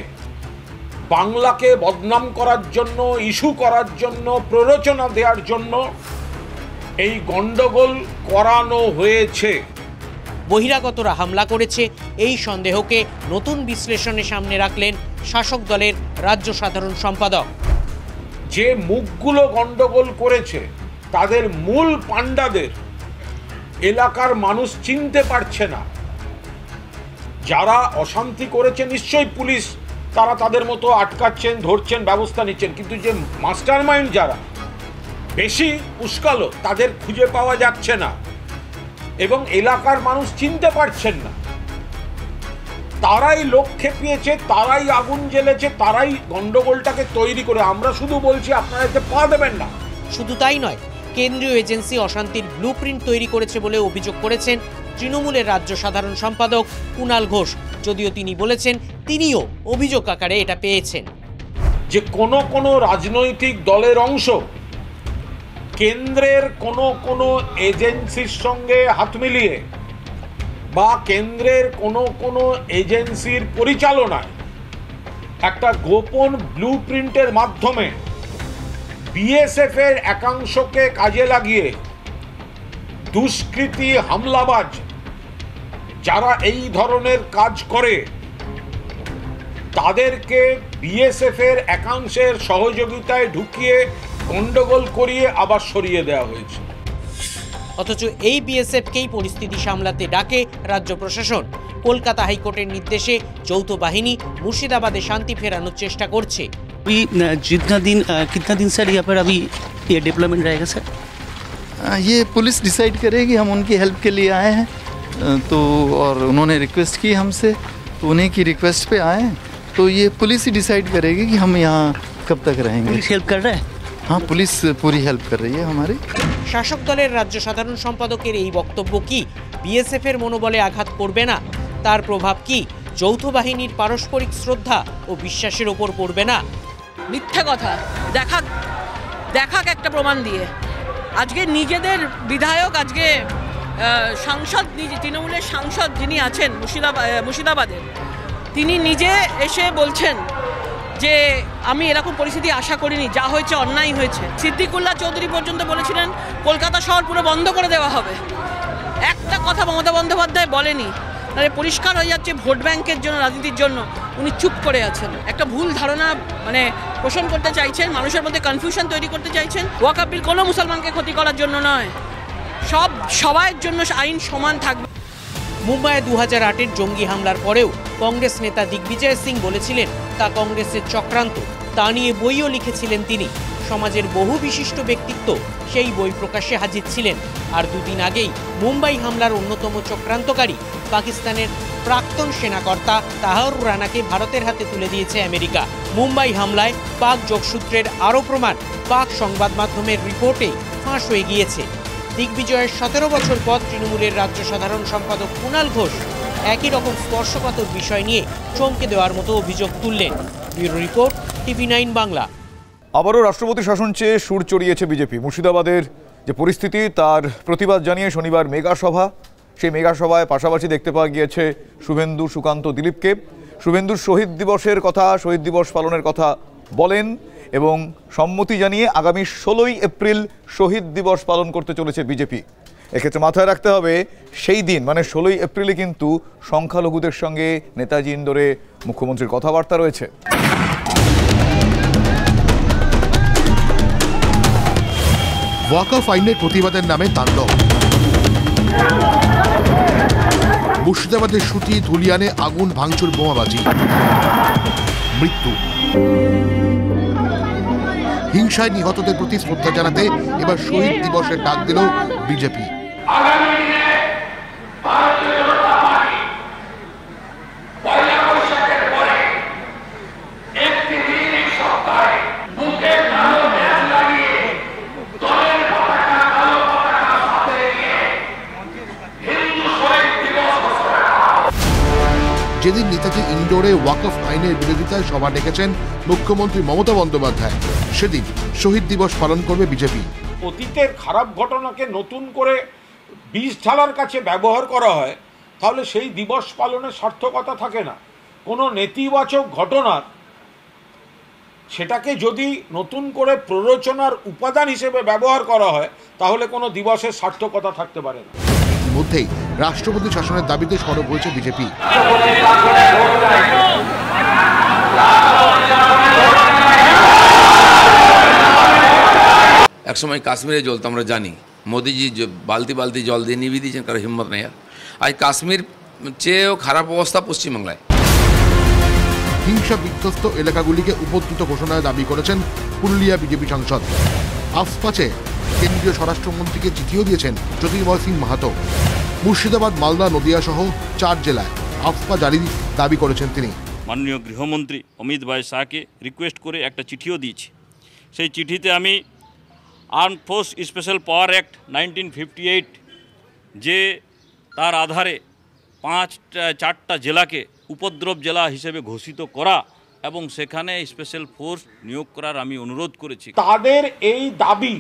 [SPEAKER 10] বাংলাকে বদনাম করার জন্য, ইস্যু করার জন্য, প্ররোচনা দেওয়ার জন্য এই গন্ডগোল করানো হয়েছে।
[SPEAKER 12] বহিরাগতরা হামলা করেছে এই সন্দেহকে নতুন বিশ্লেষণে সামনে রাখলেন শাসক দলের রাজ্য সাধারণ সম্পাদক।
[SPEAKER 10] যে মুখগুলো গন্ডগোল করেছে তাদের মূল পাণ্ডাদের এলাকার মানুষ চিনতে পারছে না। যারা অশান্তি করেছে নিশ্চয়ই পুলিশ তারা তাদের মতো আটকাচ্ছেন, ধরছেন, ব্যবস্থা নিচ্ছেন, কিন্তু যে মাস্টার মাইন্ড যারা বেশি উস্কালো তাদের খুঁজে পাওয়া যাচ্ছে না এবং এলাকার মানুষ চিনতে পারছেন না। তারাই লোক খেপিয়েছে, তারাই আগুন জ্বেলেছে, তারাই গন্ডগোলটাকে তৈরি করে। আমরা শুধু বলছি আপনারা এতে পা দেবেন না।
[SPEAKER 12] শুধু তাই নয়, কেন্দ্রীয় এজেন্সি অশান্তির ব্লুপ্রিন্ট তৈরি করেছে বলে অভিযোগ করেছেন তৃণমূলের রাজ্য সাধারণ সম্পাদক কুণাল ঘোষ। যদিও তিনি বলেছেন তিনিও অভিযোগ আকারে এটা পেয়েছেন।
[SPEAKER 10] যে কোন রাজনৈতিক দলের অংশ কেন্দ্রের কোন এজেন্সির সঙ্গে হাত মিলিয়ে বা কেন্দ্রের কোন এজেন্সির পরিচালনায় একটা গোপন ব্লুপ্রিন্টের মাধ্যমে বিএসএফ এর একাংশকে কাজে লাগিয়ে দুষ্কৃতী হামলাবাজ যারা এই ধরনের কাজ করে তাদেরকে বিএসএফ এর একাংশের সহযোগিতায় ঢুকিয়ে গন্ডগোল করিয়ে আবার সরিয়ে দেওয়া হয়েছে।
[SPEAKER 12] অথচ এই বিএসএফকেই পরিস্থিতি সামলাতে ডাকে রাজ্য প্রশাসন। কলকাতা হাইকোর্টের নির্দেশে যৌথ বাহিনী মুর্শিদাবাদে শান্তি ফেরানোর চেষ্টা করছে।
[SPEAKER 9] कितना दिन सर यहाँ पर अभी ये डेवलपमेंट रहेगा सर?
[SPEAKER 2] ये पुलिस डिसाइड करेगी, हम उनकी हेल्प के लिए आए हैं तो, और उन्होंने रिक्वेस्ट की हमसे, तो उन्हीं की रिक्वेस्ट पे आए हैं, तो ये पुलिस ही डिसाइड करेगी कि हम यहाँ कब तक रहेंगे।
[SPEAKER 9] पुलिस हेल्प कर रहा है?
[SPEAKER 2] हाँ, पुलिस पूरी हेल्प कर रही है हमारी।
[SPEAKER 12] শাসক দলের রাজ্য সাধারণ সম্পাদকের এই বক্তব্য কি বিএসএফ এর মনোবলে আঘাত করবে না? তার প্রভাব কি যৌথ বাহিনীর পারস্পরিক শ্রদ্ধা ও বিশ্বাসের উপর পড়বে না?
[SPEAKER 4] মিথ্যে কথা দেখাক একটা প্রমাণ দিয়ে। আজকে নিজেদের বিধায়ক, আজকে সাংসদ, তৃণমূলের সাংসদ যিনি আছেন মুর্শিদাবাদের, তিনি নিজে এসে বলছেন যে আমি এরকম পরিস্থিতি আশা করিনি, যা হয়েছে অন্যায় হয়েছে। সিদ্দিকুল্লাহ চৌধুরী পর্যন্ত বলেছিলেন কলকাতা শহর পুরো বন্ধ করে দেওয়া হবে। একটা কথা মমতা বন্দ্যোপাধ্যায় বলেনি। তাহলে পরিষ্কার হয়ে যাচ্ছে ভোট ব্যাংকের জন্য, রাজনীতির জন্য উনি চুপ করে আছেন। একটা ভুল ধারণা পোষণ করতে চাইছেন, মানুষের মধ্যে কনফিউশন তৈরি করতে চাইছেন। ওয়াকফ বিল কোনো মুসলমানকে ক্ষতি করার জন্য নয়, সবার জন্য আইন সমান থাকবে।
[SPEAKER 12] মুম্বাইয়ে 2008-এর জঙ্গি হামলার পরেও কংগ্রেস নেতা দিগ্বিজয় সিং বলেছিলেন তা কংগ্রেসের চক্রান্ত। তা নিয়ে বইও লিখেছিলেন তিনি। সমাজের বহু বিশিষ্ট ব্যক্তিত্ব সেই বই প্রকাশ্যে হাজির ছিলেন। আর দুদিন আগেই মুম্বাই হামলার অন্যতম চক্রান্তকারী পাকিস্তানের প্রাক্তন সেনাকর্তা তাহর রানাকে ভারতের হাতে তুলে দিয়েছে আমেরিকা। মুম্বাই হামলায় পাক যোগসূত্রের আরও প্রমাণ পাক সংবাদ মাধ্যমের রিপোর্টে ফাঁস হয়ে গিয়েছে। দিগ্বিজয়ের 17 বছর পর তৃণমূলের রাজ্য সাধারণ সম্পাদক কুণাল ঘোষ একই রকম স্পর্শকাতর বিষয় নিয়ে চমকে দেওয়ার মতো অভিযোগ তুললেন। Bureau report, TV9 Bangla.
[SPEAKER 8] আবারও রাষ্ট্রপতি শাসন চেয়ে সুর চড়িয়েছে বিজেপি। মুর্শিদাবাদের যে পরিস্থিতি তার প্রতিবাদ জানিয়ে শনিবার মেগা সভা, সেই মেগা সভায় পাশাপাশি দেখতে পাওয়া গিয়েছে শুভেন্দু, সুকান্ত, দিলীপকে। শুভেন্দুর শহীদ দিবসের কথা, শহীদ দিবস পালনের কথা বলেন এবং সম্মতি জানিয়ে আগামী 16ই এপ্রিল শহীদ দিবস পালন করতে চলেছে বিজেপি। এক্ষেত্রে মাথায় রাখতে হবে সেই দিন মানে 16ই এপ্রিলে কিন্তু সংখ্যালঘুদের সঙ্গে নেতাজি ইন্দোরে মুখ্যমন্ত্রীর কথাবার্তা রয়েছে।
[SPEAKER 13] ওয়াকফ আইনের প্রতিবাদের নামে তাণ্ডব। মুর্শিদাবাদের সুতি, ধুলিয়ানে আগুন, ভাঙচুর, বোমাবাজি, মৃত্যু। হিংসায় নিহতদের প্রতি শ্রদ্ধা জানাতে এবার শহীদ দিবসের ডাক দিল বিজেপি। যেদিন নেতাজি ইন্ডোরে ওয়াকফ আইনের বিরোধিতায় সভা ডেকেছেন মুখ্যমন্ত্রী মমতা বন্দ্যোপাধ্যায়, সেদিন শহীদ দিবস পালন করবে বিজেপি।
[SPEAKER 10] অতীতের খারাপ ঘটনাকে নতুন করে বীজ ঢালার কাছে ব্যবহার করা হয়, তাহলে সেই দিবস পালনের সার্থকতা থাকে না। কোনো নেতিবাচক ঘটনার সেটাকে যদি নতুন করে প্ররোচনার উপাদান হিসেবে ব্যবহার করা হয়, তাহলে কোনো দিবসের সার্থকতা থাকতে পারে না।
[SPEAKER 13] মধ্যেই রাষ্ট্রপতি শাসনের দাবিতে সরব হয়েছে বিজেপি।
[SPEAKER 24] একসময় কাশ্মীরে জ্বলতো, আমরা জানি মোদিজি বালতি বালতি জল দিয়ে নিভিয়ে দিয়েছেন, কারো হিম্মত নেই। আজ কাশ্মীর চেয়েও খারাপ অবস্থা পশ্চিমবাংলায়।
[SPEAKER 13] হিংসা বিধ্বস্ত এলাকাগুলিকে উপদ্রুত ঘোষণায় দাবি করেছেন পুরুলিয়া বিজেপি সাংসদ। আফপাচে কেন্দ্রীয় স্বরাষ্ট্রমন্ত্রীকে চিঠিও দিয়েছেন জ্যোতির্ময় সিং মাহাতো। মুর্শিদাবাদ, মালদা, নদিয়া সহ 4 জেলায় আফপা জারির দাবি করেছেন তিনি।
[SPEAKER 25] মাননীয় গৃহমন্ত্রী অমিত ভাই শাহকে রিকোয়েস্ট করে একটা চিঠিও দিয়েছি। সেই চিঠিতে আমি আর্ম ফোর্স স্পেশাল পাওয়ার অ্যাক্ট 1958 যে তার আধারে 4টা জেলাকে উপদ্রব জেলা হিসেবে ঘোষিত করা এবং সেখানে স্পেশাল ফোর্স নিয়োগ করার আমি অনুরোধ করেছি।
[SPEAKER 10] তাদের এই দাবি,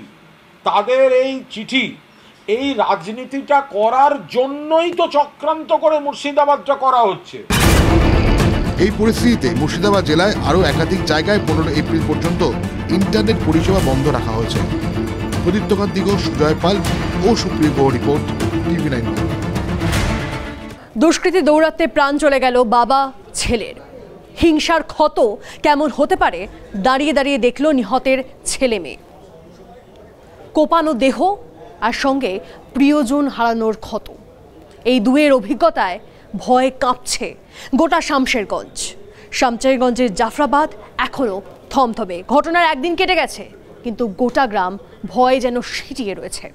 [SPEAKER 10] তাদের এই চিঠি, এই রাজনীতিটা করার জন্যই তো চক্রান্ত করে মুর্শিদাবাদটা করা হচ্ছে।
[SPEAKER 13] এই পরিস্থিতিতে মুর্শিদাবাদ জেলায় আরও একাধিক জায়গায় 15 এপ্রিল পর্যন্ত ইন্টারনেট পরিষেবা বন্ধ রাখা হয়েছে। প্রদীপ্তকান্তি ঘোষ, জয়পাল ও সুপ্রিয় রিপোর্ট, TV9।
[SPEAKER 11] দুষ্কৃতী দৌরাত্মে প্রাণ চলে গেল বাবা ছেলের। হিংসার ক্ষত কেমন হতে পারে দাঁড়িয়ে দাঁড়িয়ে দেখল নিহতের ছেলে মেয়ে। কোপানো দেহ আর সঙ্গে প্রিয়জন হারানোর ক্ষত। এই দুয়ের অভিজ্ঞতায় ভয়ে কাঁপছে গোটা শামশেরগঞ্জ। শামশেরগঞ্জের জাফরাবাদ এখনও থমথমে। ঘটনার একদিন কেটে গেছে, কিন্তু গোটা গ্রাম ভয়ে যেন সিটিয়ে রয়েছে।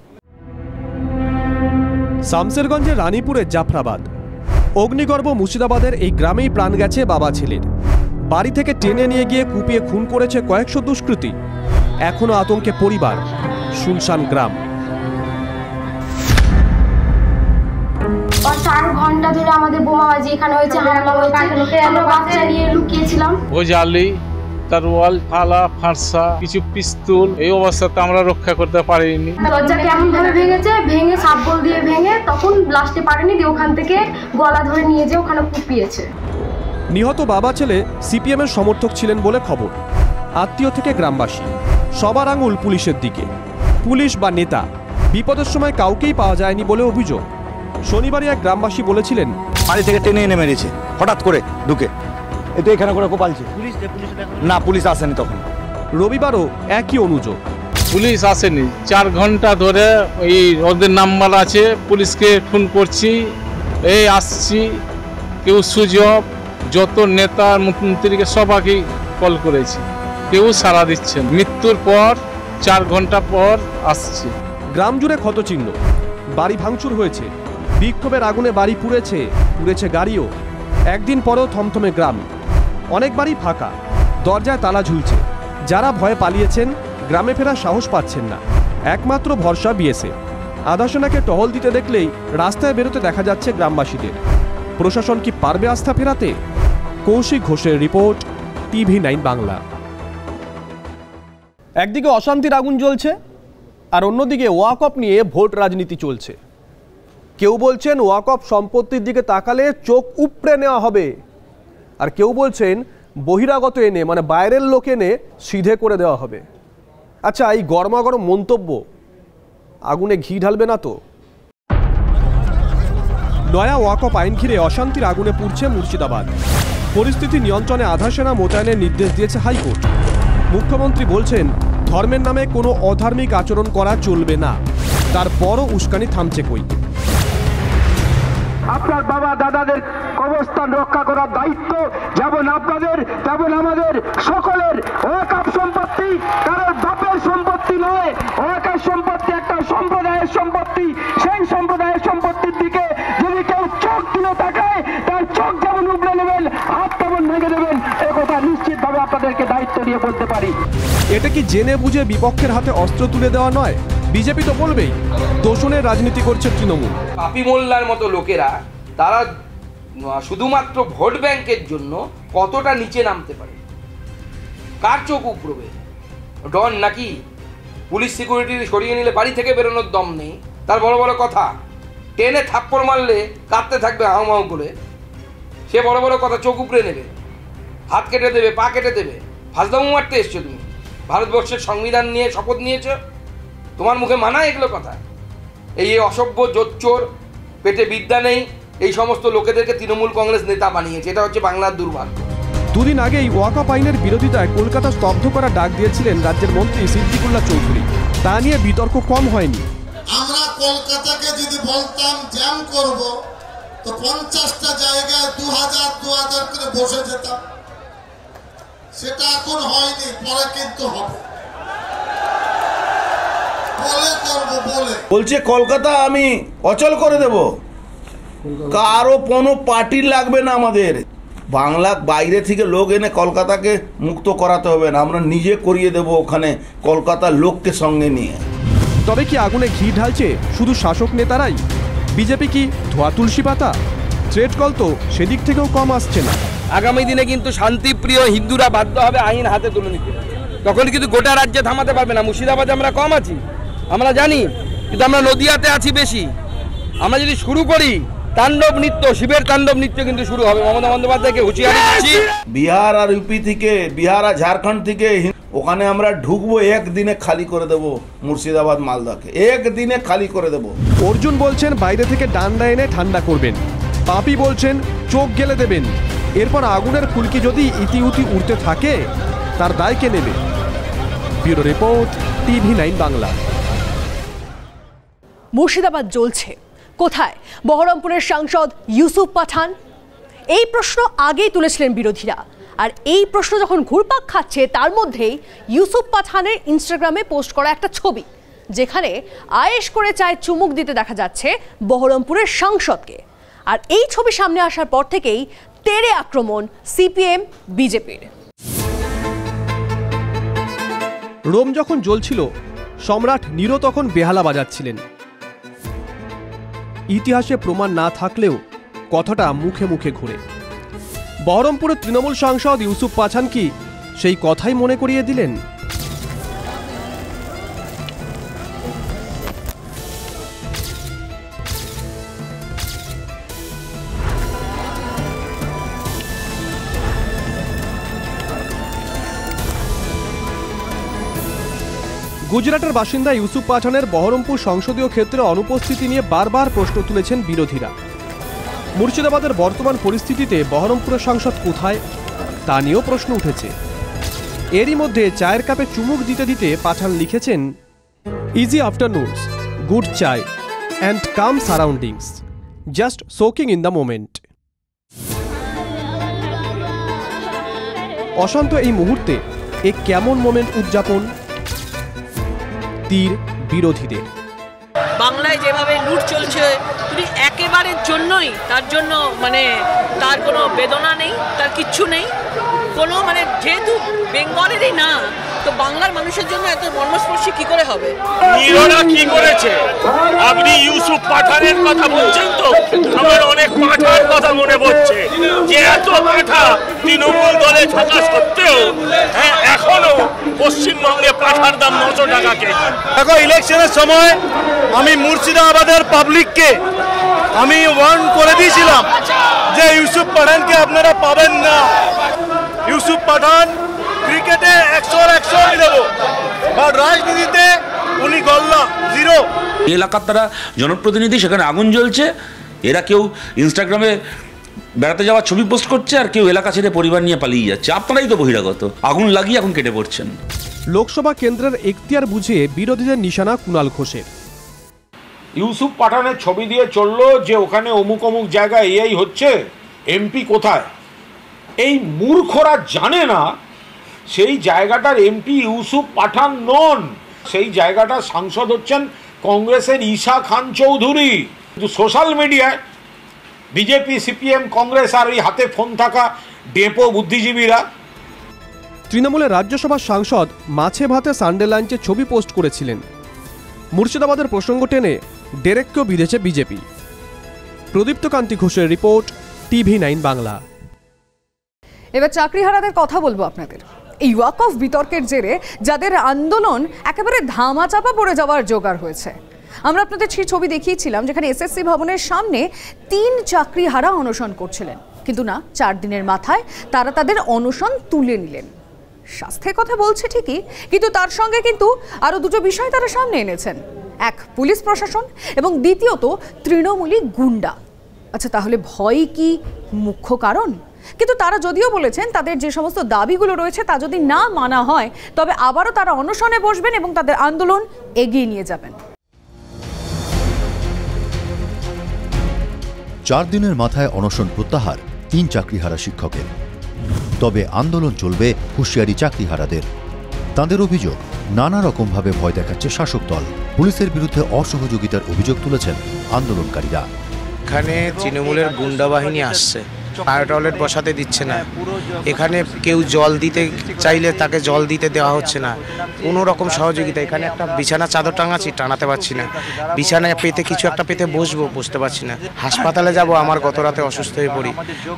[SPEAKER 7] শামশেরগঞ্জের রানীপুরের জাফরাবাদ, অগ্নিগর্ভ মুর্শিদাবাদের এই গ্রামেই প্রাণ গেছে বাবা ছেলের। বাড়ি থেকে টেনে নিয়ে গিয়ে কুপিয়ে খুন করেছে কয়েকশো দুষ্কৃতী। এখনো আতঙ্কে পরিবার, শুনশান গ্রাম।
[SPEAKER 5] 4 ঘন্টা ধরে আমাদের বোমাবাজি এখানে হয়েছে, হামলা হয়েছে। আমরা বাচ্চা নিয়ে লুকিয়েছিলাম।
[SPEAKER 14] জালি, তরোয়াল, ফালা, ফারসা, কিছু পিস্তল, এই অবস্থাতে আমরা রক্ষা করতে পারিনি।
[SPEAKER 5] দরজা কেমন ভাবে ভেঙেছে, ভেঙে সাপ বল দিয়ে ভেঙে, তখন ব্লাস্টে পারেনি, দিয়ে ওখান থেকে গলা ধরে নিয়ে যেয়ে ওখানে কুপিয়েছে।
[SPEAKER 7] নিহত বাবা ছেলে সিপিএম এর সমর্থক ছিলেন বলে খবর। আত্মীয় থেকে গ্রামবাসী, সবার আঙুল পুলিশের দিকে। পুলিশ বা নেতা, বিপদের সময় কাউকেই পাওয়া যায়নি বলে অভিযোগ। শনিবারই এক গ্রামবাসী বলেছিলেন,
[SPEAKER 15] বাড়ি থেকে টেনে এনে মেরেছে হঠাৎ করে ঢুকে, এটা এখানে করে কোপালছে। না, পুলিশ আসেনি তখন।
[SPEAKER 7] রবিবারও একই অনুযোগ,
[SPEAKER 14] পুলিশ আসেনি। 4 ঘন্টা ধরে এই ওদের নাম্বার আছে, পুলিশকে ফোন করছি, এই আসছি, কেউ সুযোগ, যত নেতা মুখ্যমন্ত্রীকে সবাইকে কল করেছি, কেউ সাড়া দিচ্ছেন। মৃত্যুর পর 4 ঘন্টা পর আসছে।
[SPEAKER 7] গ্রাম জুড়ে ক্ষতচিহ্ন, বাড়ি ভাঙচুর হয়েছে, বিক্ষোভের আগুনে বাড়ি পুড়েছে গাড়িও। একদিন পরেও থমথমে গ্রাম, অনেক বাড়ি ফাঁকা, দরজায় তালা ঝুলছে। যারা ভয়ে পালিয়েছেন গ্রামে ফেরার সাহস পাচ্ছেন না। একমাত্র ভরসা বিএসএফ। আধাসেনাকে টহল দিতে দেখলেই রাস্তায় বেরোতে দেখা যাচ্ছে গ্রামবাসীদের। প্রশাসন কি পারবে আস্থা ফেরাতে? কৌশিক ঘোষের রিপোর্ট, TV9 বাংলা। একদিকে অশান্তির আগুন জ্বলছে, আর অন্যদিকে ওয়াকফ নিয়ে ভোট রাজনীতি চলছে। কেউ বলছেন ওয়াকফ সম্পত্তির দিকে তাকালে চোখ উপড়ে নেওয়া হবে, আর কেউ বলছেন বহিরাগত এনে, মানে বাইরের লোক এনে সিধে করে দেওয়া হবে। আচ্ছা, এই গরমাগরম মন্তব্য আগুনে ঘি ঢালবে না তো? নয়া ওয়াকফ আইন ঘিরে অশান্তির আগুনে পুড়ছে মুর্শিদাবাদ। পরিস্থিতি নিয়ন্ত্রণে আধাসেনা মোতায়েনের নির্দেশ দিয়েছে হাইকোর্ট। মুখ্যমন্ত্রী বলছেন ধর্মের নামে কোনো অধার্মিক আচরণ করা চলবে না। তারপরও উস্কানি থামছে কই?
[SPEAKER 16] আপনার বাবা দাদাদের অবস্থান রক্ষা করার দায়িত্ব যেমন আপনাদের, তেমন আমাদের সকলের। ওয়াকফ সম্পত্তি কারোর বাপের সম্পত্তি নয়। ওয়াকফ সম্পত্তি একটা সম্প্রদায়ের সম্পত্তি। সেই সম্প্রদায়ের সম্পত্তির দিকে যদি কেউ চোখ তুলে তাকায়, তার চোখ যেমন উপড়ে নেবেন, হাত তেমন ভেঙে দেবেন, একথা নিশ্চিতভাবে আপনাদেরকে দায়িত্ব দিয়ে বলতে পারি।
[SPEAKER 7] এটা কি জেনে বুঝে বিপক্ষের হাতে অস্ত্র তুলে দেওয়া নয়? বিজেপি তো বলবেই দোষণের রাজনীতি করছে তৃণমূল।
[SPEAKER 1] পাপি মোল্লার মতো লোকেরা তারা শুধুমাত্র ভোট ব্যাংকের জন্য কতটা নিচে নামতে পারে? কার চোখ উপড়বে? ডন নাকি? পুলিশ সিকিউরিটি সরিয়ে নিলে বাড়ি থেকে বেরোনোর দম নেই, তার বড় বড় কথা। টেনে থাপ্পড় মারলে কাঁদতে থাকবে হাউ মাউ করে, সে বড় বড় কথা চোখ উপড়ে নেবে, হাত কেটে দেবে, পা কেটে দেবে। ফাঁসদামু মারতে এসছো তুমি? ভারতবর্ষের সংবিধান নিয়ে শপথ নিয়েছ, তোমার মুখে মানায় এগুলো কথা? এই অসভ্য জোচ্চোর, পেটে বিদ্যা নেই, এই সমস্ত লোকেদেরকে তৃণমূল কংগ্রেস নেতা বানিয়েছে। এটা হচ্ছে বাংলার দুর্ভাগ্য।
[SPEAKER 7] দুদিন আগেই ওয়াকফ আইনের বিরোধিতায় কলকাতা স্তব্ধ করা ডাক দিয়েছিলেন রাজ্যের মন্ত্রী সিদ্দিকুল্লাহ চৌধুরী। তা নিয়ে বিতর্ক কম হয়নি।
[SPEAKER 17] আমরা কলকাতাকে যদি বলতাম জ্যাম করব, তো 50টা জায়গায় 2000 করে বসে যেতাম। সেটা এখন হয়নি, পরে কিন্তু হবে।
[SPEAKER 26] বলছে কলকাতা আমি অচল করে দেব, কারো কোনো পার্টি লাগবে না আমাদের। বাংলা বাইরে থেকে লোক এনে কলকাতাকে মুক্ত করাতে হবে না, আমরা নিজে করিয়ে দেব ওখানে কলকাতার লোককে সঙ্গে নিয়ে।
[SPEAKER 7] তবে কি আগুনে ঘি ঢালছে শুধু শাসক নেতারাই? বিজেপি কি ধোয়া তুলসী পাতা? থ্রেট কল তো সেদিক থেকেও কম আসছে না।
[SPEAKER 1] আগামী দিনে কিন্তু শান্তিপ্রিয় হিন্দুরা বাধ্য হবে আইন হাতে তুলে নিতে। তখন কিন্তু গোটা রাজ্যে থামাতে পারবে না। মুর্শিদাবাদে আমরা কম আছি, আমরা জানি, কিন্তু আমরা নদিয়াতে আছি বেশি। আমরা যদি শুরু করি তাণ্ডব নৃত্য, শিবের তাণ্ডব নৃত্য কিন্তু শুরু হবে। মমতা বন্দ্যোপাধ্যায়কে হুঁশিয়ারি দিচ্ছি।
[SPEAKER 26] বিহার আর ইউপি থেকে, বিহার আর ঝাড়খণ্ড থেকে ওখানে আমরা ঢুকবো, একদিনে খালি করে দেব মুর্শিদাবাদ মালদাকে, একদিনে খালি করে দেব।
[SPEAKER 7] অর্জুন বলছেন বাইরে থেকে ডান্ডা এনে ঠান্ডা করবেন, পাপি বলছেন চোখ গেলে দেবেন। এরপর আগুনের ফুলকি যদি ইতিউতি উঠতে থাকে, তার দায় কে নেবে? Bureau report, TV9 Bangla.
[SPEAKER 11] Murshidabad জ্বলছে। কোথায় বহরমপুরের সাংসদ ইউসুফ পাঠান? এই প্রশ্ন আগেই তুলেছিলেন বিরোধীরা, আর এই প্রশ্ন যখন ঘুরপাক খাচ্ছে তার মধ্যেই ইউসুফ পাঠানের ইনস্টাগ্রামে পোস্ট করা একটা ছবি, যেখানে আয়েশ করে চায় চুমুক দিতে দেখা যাচ্ছে বহরমপুরের সাংসদকে। আর এই ছবি সামনে আসার পর থেকেই তেড়ে আক্রমণ সিপিএম বিজেপির।
[SPEAKER 7] রোম যখন জ্বলছিল, সম্রাট নিরো তখন বেহালা বাজাচ্ছিলেন। ইতিহাসে প্রমাণ না থাকলেও কথাটা মুখে মুখে ঘুরে। বহরমপুরের তৃণমূল সাংসদ ইউসুফ পাঠান কি সেই কথাই মনে করিয়ে দিলেন? গুজরাটের বাসিন্দা ইউসুফ পাঠানের বহরমপুর সংসদীয় ক্ষেত্রে অনুপস্থিতি নিয়ে বারবার প্রশ্ন তুলেছেন বিরোধীরা। মুর্শিদাবাদের বর্তমান পরিস্থিতিতে বহরমপুরের সাংসদ কোথায় তা নিয়েও প্রশ্ন উঠেছে। এরই মধ্যে চায়ের কাপে চুমুক দিতে দিতে পাঠান লিখেছেন, easy afternoons, good chai and calm surroundings, just soaking in the moment. অশান্ত এই মুহূর্তে এ কেমন মোমেন্ট উদযাপন? তীর বিরোধীদের।
[SPEAKER 4] বাংলায় যেভাবে লুট চলছে, তিনি একেবারের জন্যই, তার জন্য মানে তার কোনো বেদনা নেই, তার কিচ্ছু নেই কোনো, মানে যেহেতু বেঙ্গলেরই না, তো বাংলার মানুষের জন্য এত মর্মস্পর্শী কি করে হবে?
[SPEAKER 10] নিরোরা কি করেছে? আপনি ইউসুফ পাঠানের কথা বলছেন তো, আমার অনেক পাঠার কথা মনে পড়ছে, যে এত পাঠা তৃণমূল দলে থাকা সত্ত্বেও এখনো পশ্চিমবঙ্গে পাঠার দাম 900 টাকা কেজি।
[SPEAKER 15] দেখো, ইলেকশনের সময় আমি মুর্শিদাবাদের পাবলিককে আমি ওয়ার্ন করে দিয়েছিলাম যে ইউসুফ পাঠানকে আপনারা পাবেন না। ইউসুফ পাঠান ক্রিকেটে 100 দেব, বা রাজনীতিতে উনি গল্লা জিরো।
[SPEAKER 18] এলাকার তারা জনপ্রতিনিধি, সেখানে আগুন জ্বলছে, এরা কেউ ইনস্টাগ্রামে বেড়াতে যাওয়ার ছবি পোস্ট করছে, আর কেউ এলাকা ছেড়ে পরিবার নিয়ে পালিয়ে যাচ্ছে। আপনারাই তো বহিরাগত, আগুন লাগিয়ে এখন কেটে পড়ছেন।
[SPEAKER 7] লোকসভা কেন্দ্রের এখতিয়ার বুঝিয়ে বিরোধীদের নিশানা কুণাল ঘোষের।
[SPEAKER 10] ইউসুফ পাঠানের ছবি দিয়ে চললো যে ওখানে অমুক অমুক জায়গায় এই হচ্ছে, এমপি কোথায়? এই মূর্খরা জানে না সেই জায়গাটার এমপি ইউসুফ পাঠান নন, সেই জায়গাটার সাংসদ হচ্ছেন কংগ্রেসের ঈশা খান চৌধুরী। কিন্তু সোশ্যাল মিডিয়ায় বিজেপি, সিপিএম, কংগ্রেস আর এই হাতে ফোন থাকা ডেপো বুদ্ধিজীবীরা।
[SPEAKER 7] তৃণমূলের রাজ্যসভার সাংসদ মাছে ভাতে সানডে লাঞ্চে ছবি পোস্ট করেছিলেন। মুর্শিদাবাদের প্রসঙ্গ টেনে ডেরেককেও বিঁধেছে বিজেপি। প্রদীপ্ত কান্তি ঘোষের রিপোর্ট, TV9 বাংলা।
[SPEAKER 11] এবার চাকরিহারাদের কথা বলবো আপনাদের। এই ওয়াক অফ বিতর্কের জেরে যাদের আন্দোলন একেবারে ধামাচাপা পড়ে যাওয়ার জোগাড় হয়েছে। আমরা আপনাদের সেই ছবি দেখিয়েছিলাম যেখানে এসএসসি ভবনের সামনে 3 চাকরিহারা অনশন করছিলেন, কিন্তু না, 4 দিনের মাথায় তারা তাদের অনশন তুলে নিলেন। স্বাস্থ্যের কথা বলছে ঠিকই, কিন্তু তার সঙ্গে কিন্তু আরও 2টো বিষয় তারা সামনে এনেছেন। এক, পুলিশ প্রশাসন, এবং দ্বিতীয়ত তৃণমূলী গুন্ডা। আচ্ছা, তাহলে ভয় কি মুখ্য কারণ? কিন্তু তারা যদিও বলেছেন তাদের যে সমস্ত দাবিগুলো রয়েছে তা যদি না মানা হয় তবে আবারও তারা অনশনে বসবেন এবং তাদের আন্দোলন এগিয়ে নিয়ে যাবেন।
[SPEAKER 19] 4 দিনের মাথায় অনশন প্রত্যাহার 3 চাকরিহারা শিক্ষকের। তবে আন্দোলন চলবে হুঁশিয়ারি চাকরিহারাদের। তাদের অভিযোগ, নানা রকমভাবে ভয় দেখাচ্ছে শাসক দল। পুলিশের বিরুদ্ধে অসহযোগিতার অভিযোগ তুলেছেন আন্দোলনকারীরা।
[SPEAKER 20] এখানে তৃণমূলের গুন্ডা বাহিনী আসছে, ফায়ার টয়লেট বসাতে দিচ্ছে না, এখানে কেউ জল দিতে চাইলে তাকে জল দিতে দেওয়া হচ্ছে না, কোনো রকম সহযোগিতা। এখানে একটা বিছানা চাদর টাঙাচ্ছি, টানাতে পারছি না, বিছানায় পেতে কিছু একটা পেতে বসতে পারছি না, হাসপাতালে যাব, আমার গত রাতে অসুস্থ হয়ে পড়ি,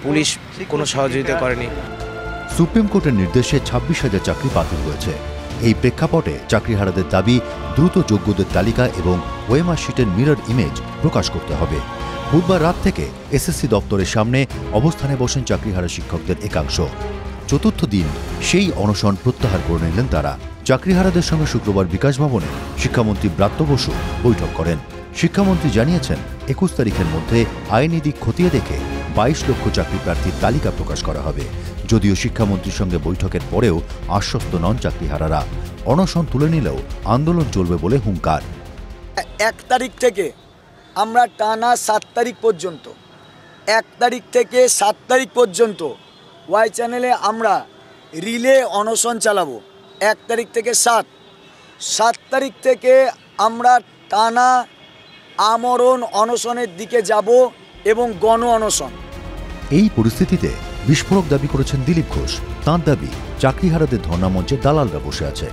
[SPEAKER 20] পুলিশ কোনো সহযোগিতা করেনি।
[SPEAKER 19] সুপ্রিম কোর্টের নির্দেশে 26,000 চাকরি বাতিল হয়েছে। এই প্রেক্ষাপটে চাকরিহারাদের দাবি, দ্রুত যোগ্যদের তালিকা এবং ওএমআর শিটের মিরর ইমেজ প্রকাশ করতে হবে। বুধবার রাত থেকে এসএসসি দপ্তরের সামনে অবস্থানে বসেন চাকরিহারা শিক্ষকদের একাংশ। 4র্থ দিন সেই অনশন প্রত্যাহার করে নিলেন তারা। চাকরিহারাদের সঙ্গে শুক্রবার বিকাশ ভবনে শিক্ষামন্ত্রী ব্রাত্য বসু বৈঠক করেন। শিক্ষামন্ত্রী জানিয়েছেন 21 তারিখের মধ্যে আইনি দিক খতিয়ে দেখে 22 লক্ষ চাকরি প্রার্থীর তালিকা প্রকাশ করা হবে। যদিও শিক্ষামন্ত্রীর সঙ্গে বৈঠকের পরেও আশ্বস্ত নন চাকরিহারারা। অনশন তুলে নিলেও আন্দোলন চলবে বলে হুঙ্কার।
[SPEAKER 3] 1 তারিখ থেকে আমরা টানা 7 তারিখ পর্যন্ত 1 তারিখ থেকে 7 তারিখ পর্যন্ত ওয়াই চ্যানেলে আমরা রিলে অনশন চালাবো। 1 তারিখ থেকে 7 তারিখ থেকে আমরা টানা আমরণ অনশনের দিকে যাব এবং গণ অনশন।
[SPEAKER 19] এই পরিস্থিতিতে বিস্ফোরক দাবি করেছেন দিলীপ ঘোষ। তাঁর দাবি চাকরিহারাদের ধর্ণা মঞ্চে দালালরা বসে আছে।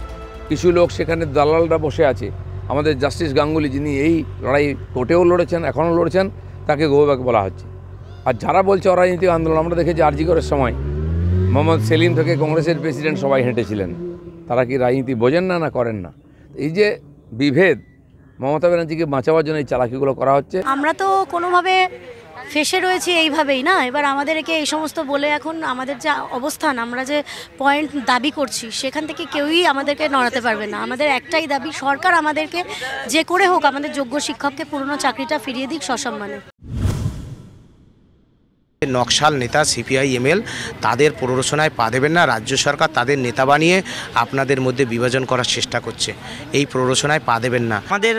[SPEAKER 24] কিছু লোক সেখানে দালালরা বসে আছে। আমাদের জাস্টিস গাঙ্গুলি, যিনি এই লড়াই কোর্টেও লড়েছেন, এখনও লড়েছেন, তাকে গোব্যাক বলা হচ্ছে। আর যারা বলছে অরাজনৈতিক আন্দোলন, আমরা দেখেছি আরজিকরের সময় মোহাম্মদ সেলিম থেকে কংগ্রেসের প্রেসিডেন্ট সবাই হেঁটেছিলেন। তারা কি রাজনীতি বোঝেন না করেন না? এই যে বিভেদ, মমতা ব্যানার্জিকে বাঁচাবার জন্য এই চালাকিগুলো করা হচ্ছে।
[SPEAKER 6] আমরা তো কোনোভাবে ফেসে রয়েছি এইভাবেই না, এবার আমাদেরকে এই সমস্ত বলে এখন আমাদের যে অবস্থান, আমরা যে পয়েন্ট দাবি করছি সেখান থেকে কেউই আমাদেরকে নড়াতে পারবে না। আমাদের একটাই দাবি, সরকার আমাদেরকে যে করে হোক আমাদের যোগ্য শিক্ষককে পুরনো চাকরিটা ফিরিয়ে দিক সসম্মানে।
[SPEAKER 20] নকশাল নেতা সিপিআই-এমএল তাদের প্ররোচনায় পা দেবেন না। রাজ্য সরকার তাদের নেতা বানিয়ে আপনাদের মধ্যে বিভাজন করার চেষ্টা করছে। এই প্ররোচনায় পা দেবেন না।
[SPEAKER 9] আমাদের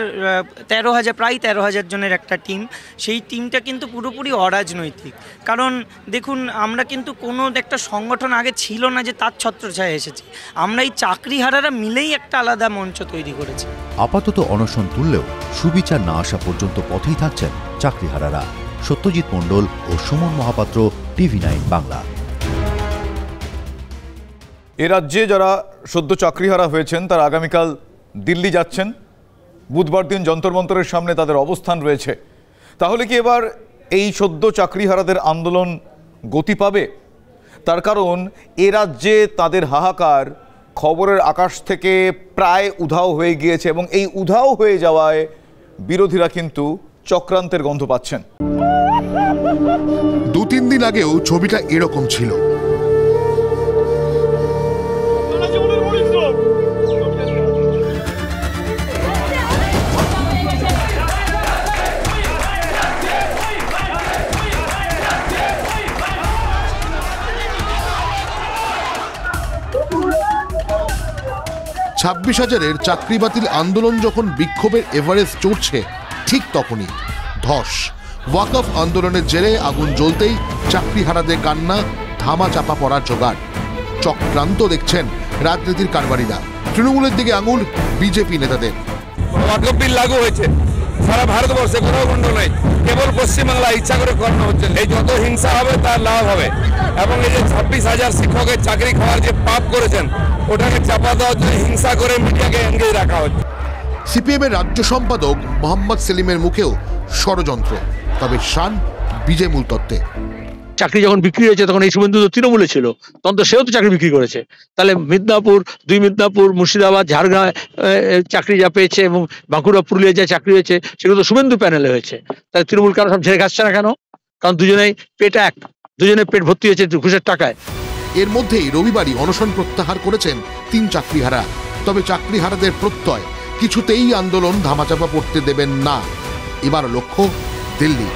[SPEAKER 9] 13,000 প্রায় 13,000 জনের একটা টিম, সেই টিমটা কিন্তু পুরোপুরি অরাজনৈতিক। কারণ দেখুন, আমরা কিন্তু কোনো একটা সংগঠন আগে ছিল না যে তার ছত্রছায়ায় এসেছি। আমরা এই চাকরিহারারা মিলেই একটা আলাদা মঞ্চ তৈরি করেছি।
[SPEAKER 19] আপাতত অনশন তুললেও সুবিচার না আসা পর্যন্ত পথেই থাকছেন চাকরিহারারা। সত্যজিৎ মণ্ডল ও সুমন মহাপাত্র, TV9 বাংলা।
[SPEAKER 8] এ রাজ্যে যারা সদ্য চাকরিহারা হয়েছেন তারা আগামীকাল দিল্লি যাচ্ছেন। বুধবার দিন যন্তর মন্তরের সামনে তাদের অবস্থান রয়েছে। তাহলে কি এবার এই সদ্য চাকরিহারাদের আন্দোলন গতি পাবে? তার কারণ এ রাজ্যে তাদের হাহাকার খবরের আকাশ থেকে প্রায় উধাও হয়ে গিয়েছে এবং এই উধাও হয়ে যাওয়ায় বিরোধীরা কিন্তু চক্রান্তের গন্ধ পাচ্ছেন।
[SPEAKER 13] 2-3 দিন আগেও ছবিটা এরকম ছিল। ছাব্বিশ হাজারের চাকরি বাতিল আন্দোলন যখন বিক্ষোভের এভারেস্ট চড়ছে, ঠিক তখনই ধস। ওয়াকফ আন্দোলনের জেরে আগুন জ্বলতেই চাকরিহারাদের কান্না, ধামা চাপা পড়ার জোগাড়। চক্রান্ত দেখছেন রাজনীতির কারবারিরা। তৃণমূলের দিকে আঙুল বিজেপি নেতাদের।
[SPEAKER 1] ওয়াকফ বিল লাগু হয়েছে, সারা ভারতবর্ষে কোথাও গন্ড নাই, কেবল পশ্চিমবাংলা ইচ্ছা করে করানো হচ্ছে। এই যত হিংসা হবে তার লাভ হবে। এবং এই যে 26,000 শিক্ষকের চাকরি খাওয়ার যে পাপ করেছেন, ওটাকে চাপা দেওয়ার জন্য হিংসা করে মিডিয়াকে এঙ্গেজ রাখা হচ্ছে।
[SPEAKER 13] সিপিএমের রাজ্য সম্পাদক মোহাম্মদ সেলিমের মুখেও ষড়যন্ত্র, তবে শান বিজয় মূল তত্ত্বে।
[SPEAKER 21] চাকরি যখন বিক্রি হয়েছে তখন এই শুভেন্দু তো তৃণমূলে ছিল, তখন তো সেও তো চাকরি বিক্রি করেছে। তাহলে মিদনাপুর, 2 মিদনাপুর, মুর্শিদাবাদ, ঝাড়গ্রাম চাকরি যা পেয়েছে এবং বাঁকুড়া, পুরুলিয়া যা চাকরি হয়েছে সেগুলো তো শুভেন্দু প্যানেলে হয়েছে। তাহলে তৃণমূল কারো সব ঝেড়ে খাচ্ছে না কেন? কারণ দুজনেই পেট এক, দুজনের পেট ভর্তি হয়েছে ঘুষের টাকায়।
[SPEAKER 13] এর মধ্যেই রবিবারই অনশন প্রত্যাহার করেছেন 3 চাকরিহারা। তবে চাকরিহারাদের প্রত্যয় কিছুতেই আন্দোলন ধামাচাপা পড়তে দেবেন না। এবার লক্ষ্য দিল্লি।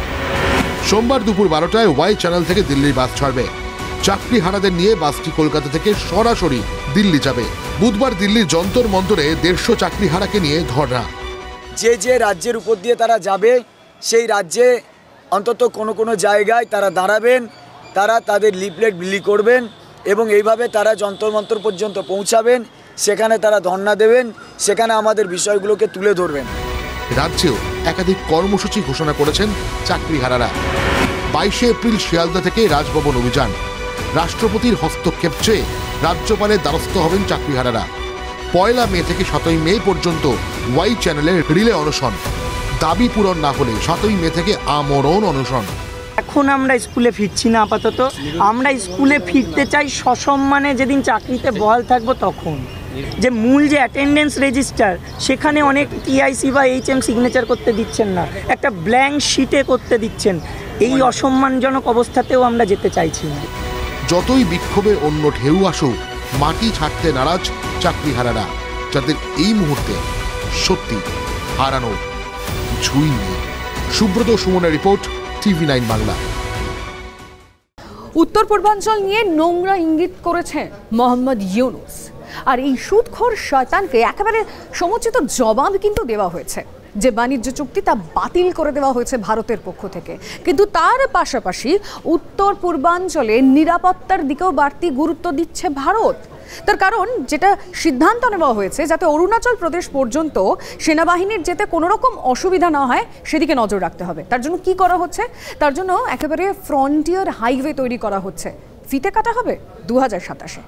[SPEAKER 13] সোমবার দুপুর 12টায় ওয়াই চ্যানেল থেকে দিল্লির বাস ছাড়বে। চাকরিহারাদের নিয়ে বাসটি কলকাতা থেকে সরাসরি দিল্লি যাবে। বুধবার দিল্লির যন্তর মন্তরে 150 চাকরিহারাকে নিয়ে ধর্ণা।
[SPEAKER 3] যে যে রাজ্যের উপর দিয়ে তারা যাবে, সেই রাজ্যে অন্তত কোনো কোনো জায়গায় তারা দাঁড়াবেন, তারা তাদের লিফলেট বিলি করবেন এবং এইভাবে তারা যন্তর মন্তর পর্যন্ত পৌঁছাবেন। সেখানে তারা ধর্ণা দেবেন, সেখানে আমাদের বিষয়গুলোকে তুলে ধরবেন।
[SPEAKER 13] রাজ্যেও একাধিক কর্মসূচি ঘোষণা করেছেন চাকরিহারারা। 22 এপ্রিল শিয়ালদা থেকে রাজভবন অভিযান। রাষ্ট্রপতির হস্তক্ষেপ চেয়ে রাজ্যপালের দ্বারস্থ হবেন চাকরিহারারা। 1 মে থেকে 7 মে পর্যন্ত ওয়াই চ্যানেলের রিলে অনশন। দাবি পূরণ না হলে 7 মে থেকে আমরণ অনশন।
[SPEAKER 9] এখন আমরা স্কুলে ফিরছি না, আপাতত আমরা স্কুলে ফিরতে চাই সসম্মানে। যেদিন চাকরিতে বহাল থাকবো তখন যে মূল যে অ্যাটেন্ডেন্স রেজিস্টার, সেখানে অনেক টিআইসি বা HM সিগনেচার করতে দিচ্ছেন না, একটা ব্ল্যাঙ্ক শিটে করতে দিচ্ছেন। এই অসম্মানজনক অবস্থাতেও আমরা যেতে চাইছি না।
[SPEAKER 13] যতই বিক্ষোভের অন্য ঢেউ আসুক, মাটি ছাড়তে নারাজ চাকরিহারারা, যাদের এই মুহূর্তে সত্যি হারানো কিছুই নেই। সুব্রত সুমনের রিপোর্ট, TV9 বাংলা।
[SPEAKER 11] উত্তর পূর্বাঞ্চল নিয়ে নোংরা ইঙ্গিত করেছে মোহাম্মদ ইউনূস, আর এই সুদখোর শয়তানকে একেবারে সমুচিত জবাব কিন্তু দেওয়া হয়েছে। যে বাণিজ্য চুক্তি তা বাতিল করে দেওয়া হয়েছে ভারতের পক্ষ থেকে। কিন্তু তার পাশাপাশি উত্তর পূর্বাঞ্চলে নিরাপত্তার দিকেও বাড়তি গুরুত্ব দিচ্ছে ভারত। তার কারণ যেটা সিদ্ধান্ত নেওয়া হয়েছে যাতে অরুণাচল প্রদেশ পর্যন্ত সেনাবাহিনীর যেতে কোনো রকম অসুবিধা না হয় সেদিকে নজর রাখতে হবে। তার জন্য কি করা হচ্ছে? তার জন্য একেবারে ফ্রন্টিয়ার হাইওয়ে তৈরি করা হচ্ছে, ফিতে কাটা হবে 2027-এ।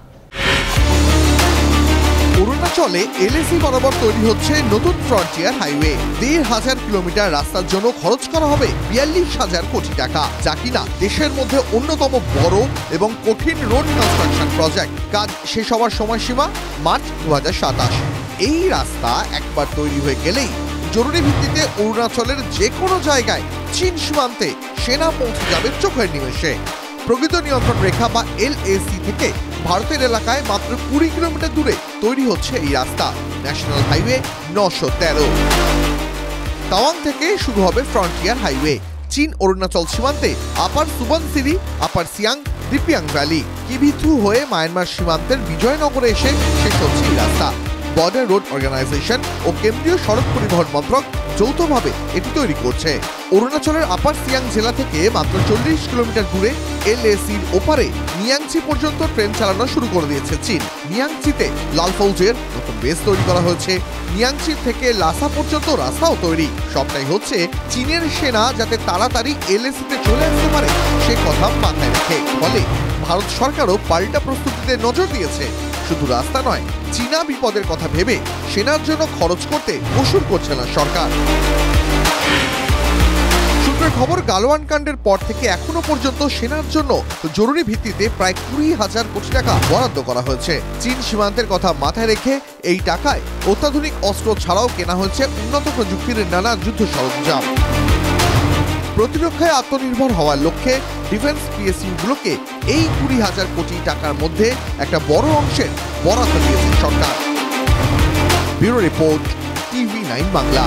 [SPEAKER 2] অরুণাচলে এলএসি বরাবর তৈরি হচ্ছে নতুন ফ্রন্টিয়ার হাইওয়ে। ১,৫০০ কিলোমিটার রাস্তার জন্য খরচ করা হবে ৪২,০০০ কোটি টাকা, যা কিনা দেশের মধ্যে অন্যতম বড় এবং কঠিন রোড কনস্ট্রাকশন প্রজেক্ট। কাজ শেষ হওয়ার সময়সীমা মার্চ 2027। এই রাস্তা একবার তৈরি হয়ে গেলেই জরুরি ভিত্তিতে অরুণাচলের যে কোনো জায়গায় চীন সীমান্তে সেনা পৌঁছে যাবে চোখের নিমেষে। প্রকৃত নিয়ন্ত্রণ রেখা বা এলএসি থেকে ভারতের এলাকায় মাত্র ২০ কিলোমিটার দূরে তৈরি হচ্ছে এই রাস্তা, ন্যাশনাল হাইওয়ে ৯১৩। তাওয়াং থেকে শুরু হবে ফ্রন্টিয়ার হাইওয়ে। চীন অরুণাচল সীমান্তে আপার সুবনসিরি, আপার সিয়াং, দিপিয়াং ভ্যালি, কিবিথু হয়ে মায়ানমার সীমান্তের বিজয়নগরে এসে শেষ হচ্ছে এই রাস্তা। বর্ডার রোড অর্গানাইজেশন ও কেন্দ্রীয় সড়ক পরিবহন মন্ত্রক যৌথভাবে এটি তৈরি করছে। অরুণাচলের আপার সিয়াং জেলা থেকে মাত্র ৪০ কিলোমিটার দূরে এলএসির ওপারে নিয়াংচি পর্যন্ত ট্রেন চালানো শুরু করে দিয়েছে চীন। নিয়াংচিতে লালফৌজের নতুন বেস তৈরি করা হয়েছে। নিয়াংচি থেকে লাসা পর্যন্ত রাস্তাও তৈরি। সবটাই হচ্ছে চীনের সেনা যাতে তাড়াতাড়ি এলএসিতে চলে আসতে পারে সে কথা মাথায় রেখে। ফলে ভারত সরকারও পাল্টা প্রস্তুতিতে নজর দিয়েছে। শুধু রাস্তা নয়, চীনা বিপদের কথা ভেবে সেনার জন্য খরচ করতে কসুর করছে না সরকার। সূত্রের খবর, গালওয়ান কাণ্ডের পর থেকে এখনো পর্যন্ত সেনার জন্য জরুরি ভিত্তিতে প্রায় ২০,০০০ কোটি টাকা বরাদ্দ করা হয়েছে। চীন সীমান্তের কথা মাথায় রেখে এই টাকায় অত্যাধুনিক অস্ত্র ছাড়াও কেনা হয়েছে উন্নত প্রযুক্তির নানা যুদ্ধ সরঞ্জাম। প্রতিরক্ষায় আত্মনির্ভর হওয়ার লক্ষ্যে ডিফেন্স পিএসইউগুলোকে এই ২০,০০০ কোটি টাকার মধ্যে একটা বড় অংশের বরাদ্দ দিয়েছে সরকার। Bureau report, TV9 Bangla.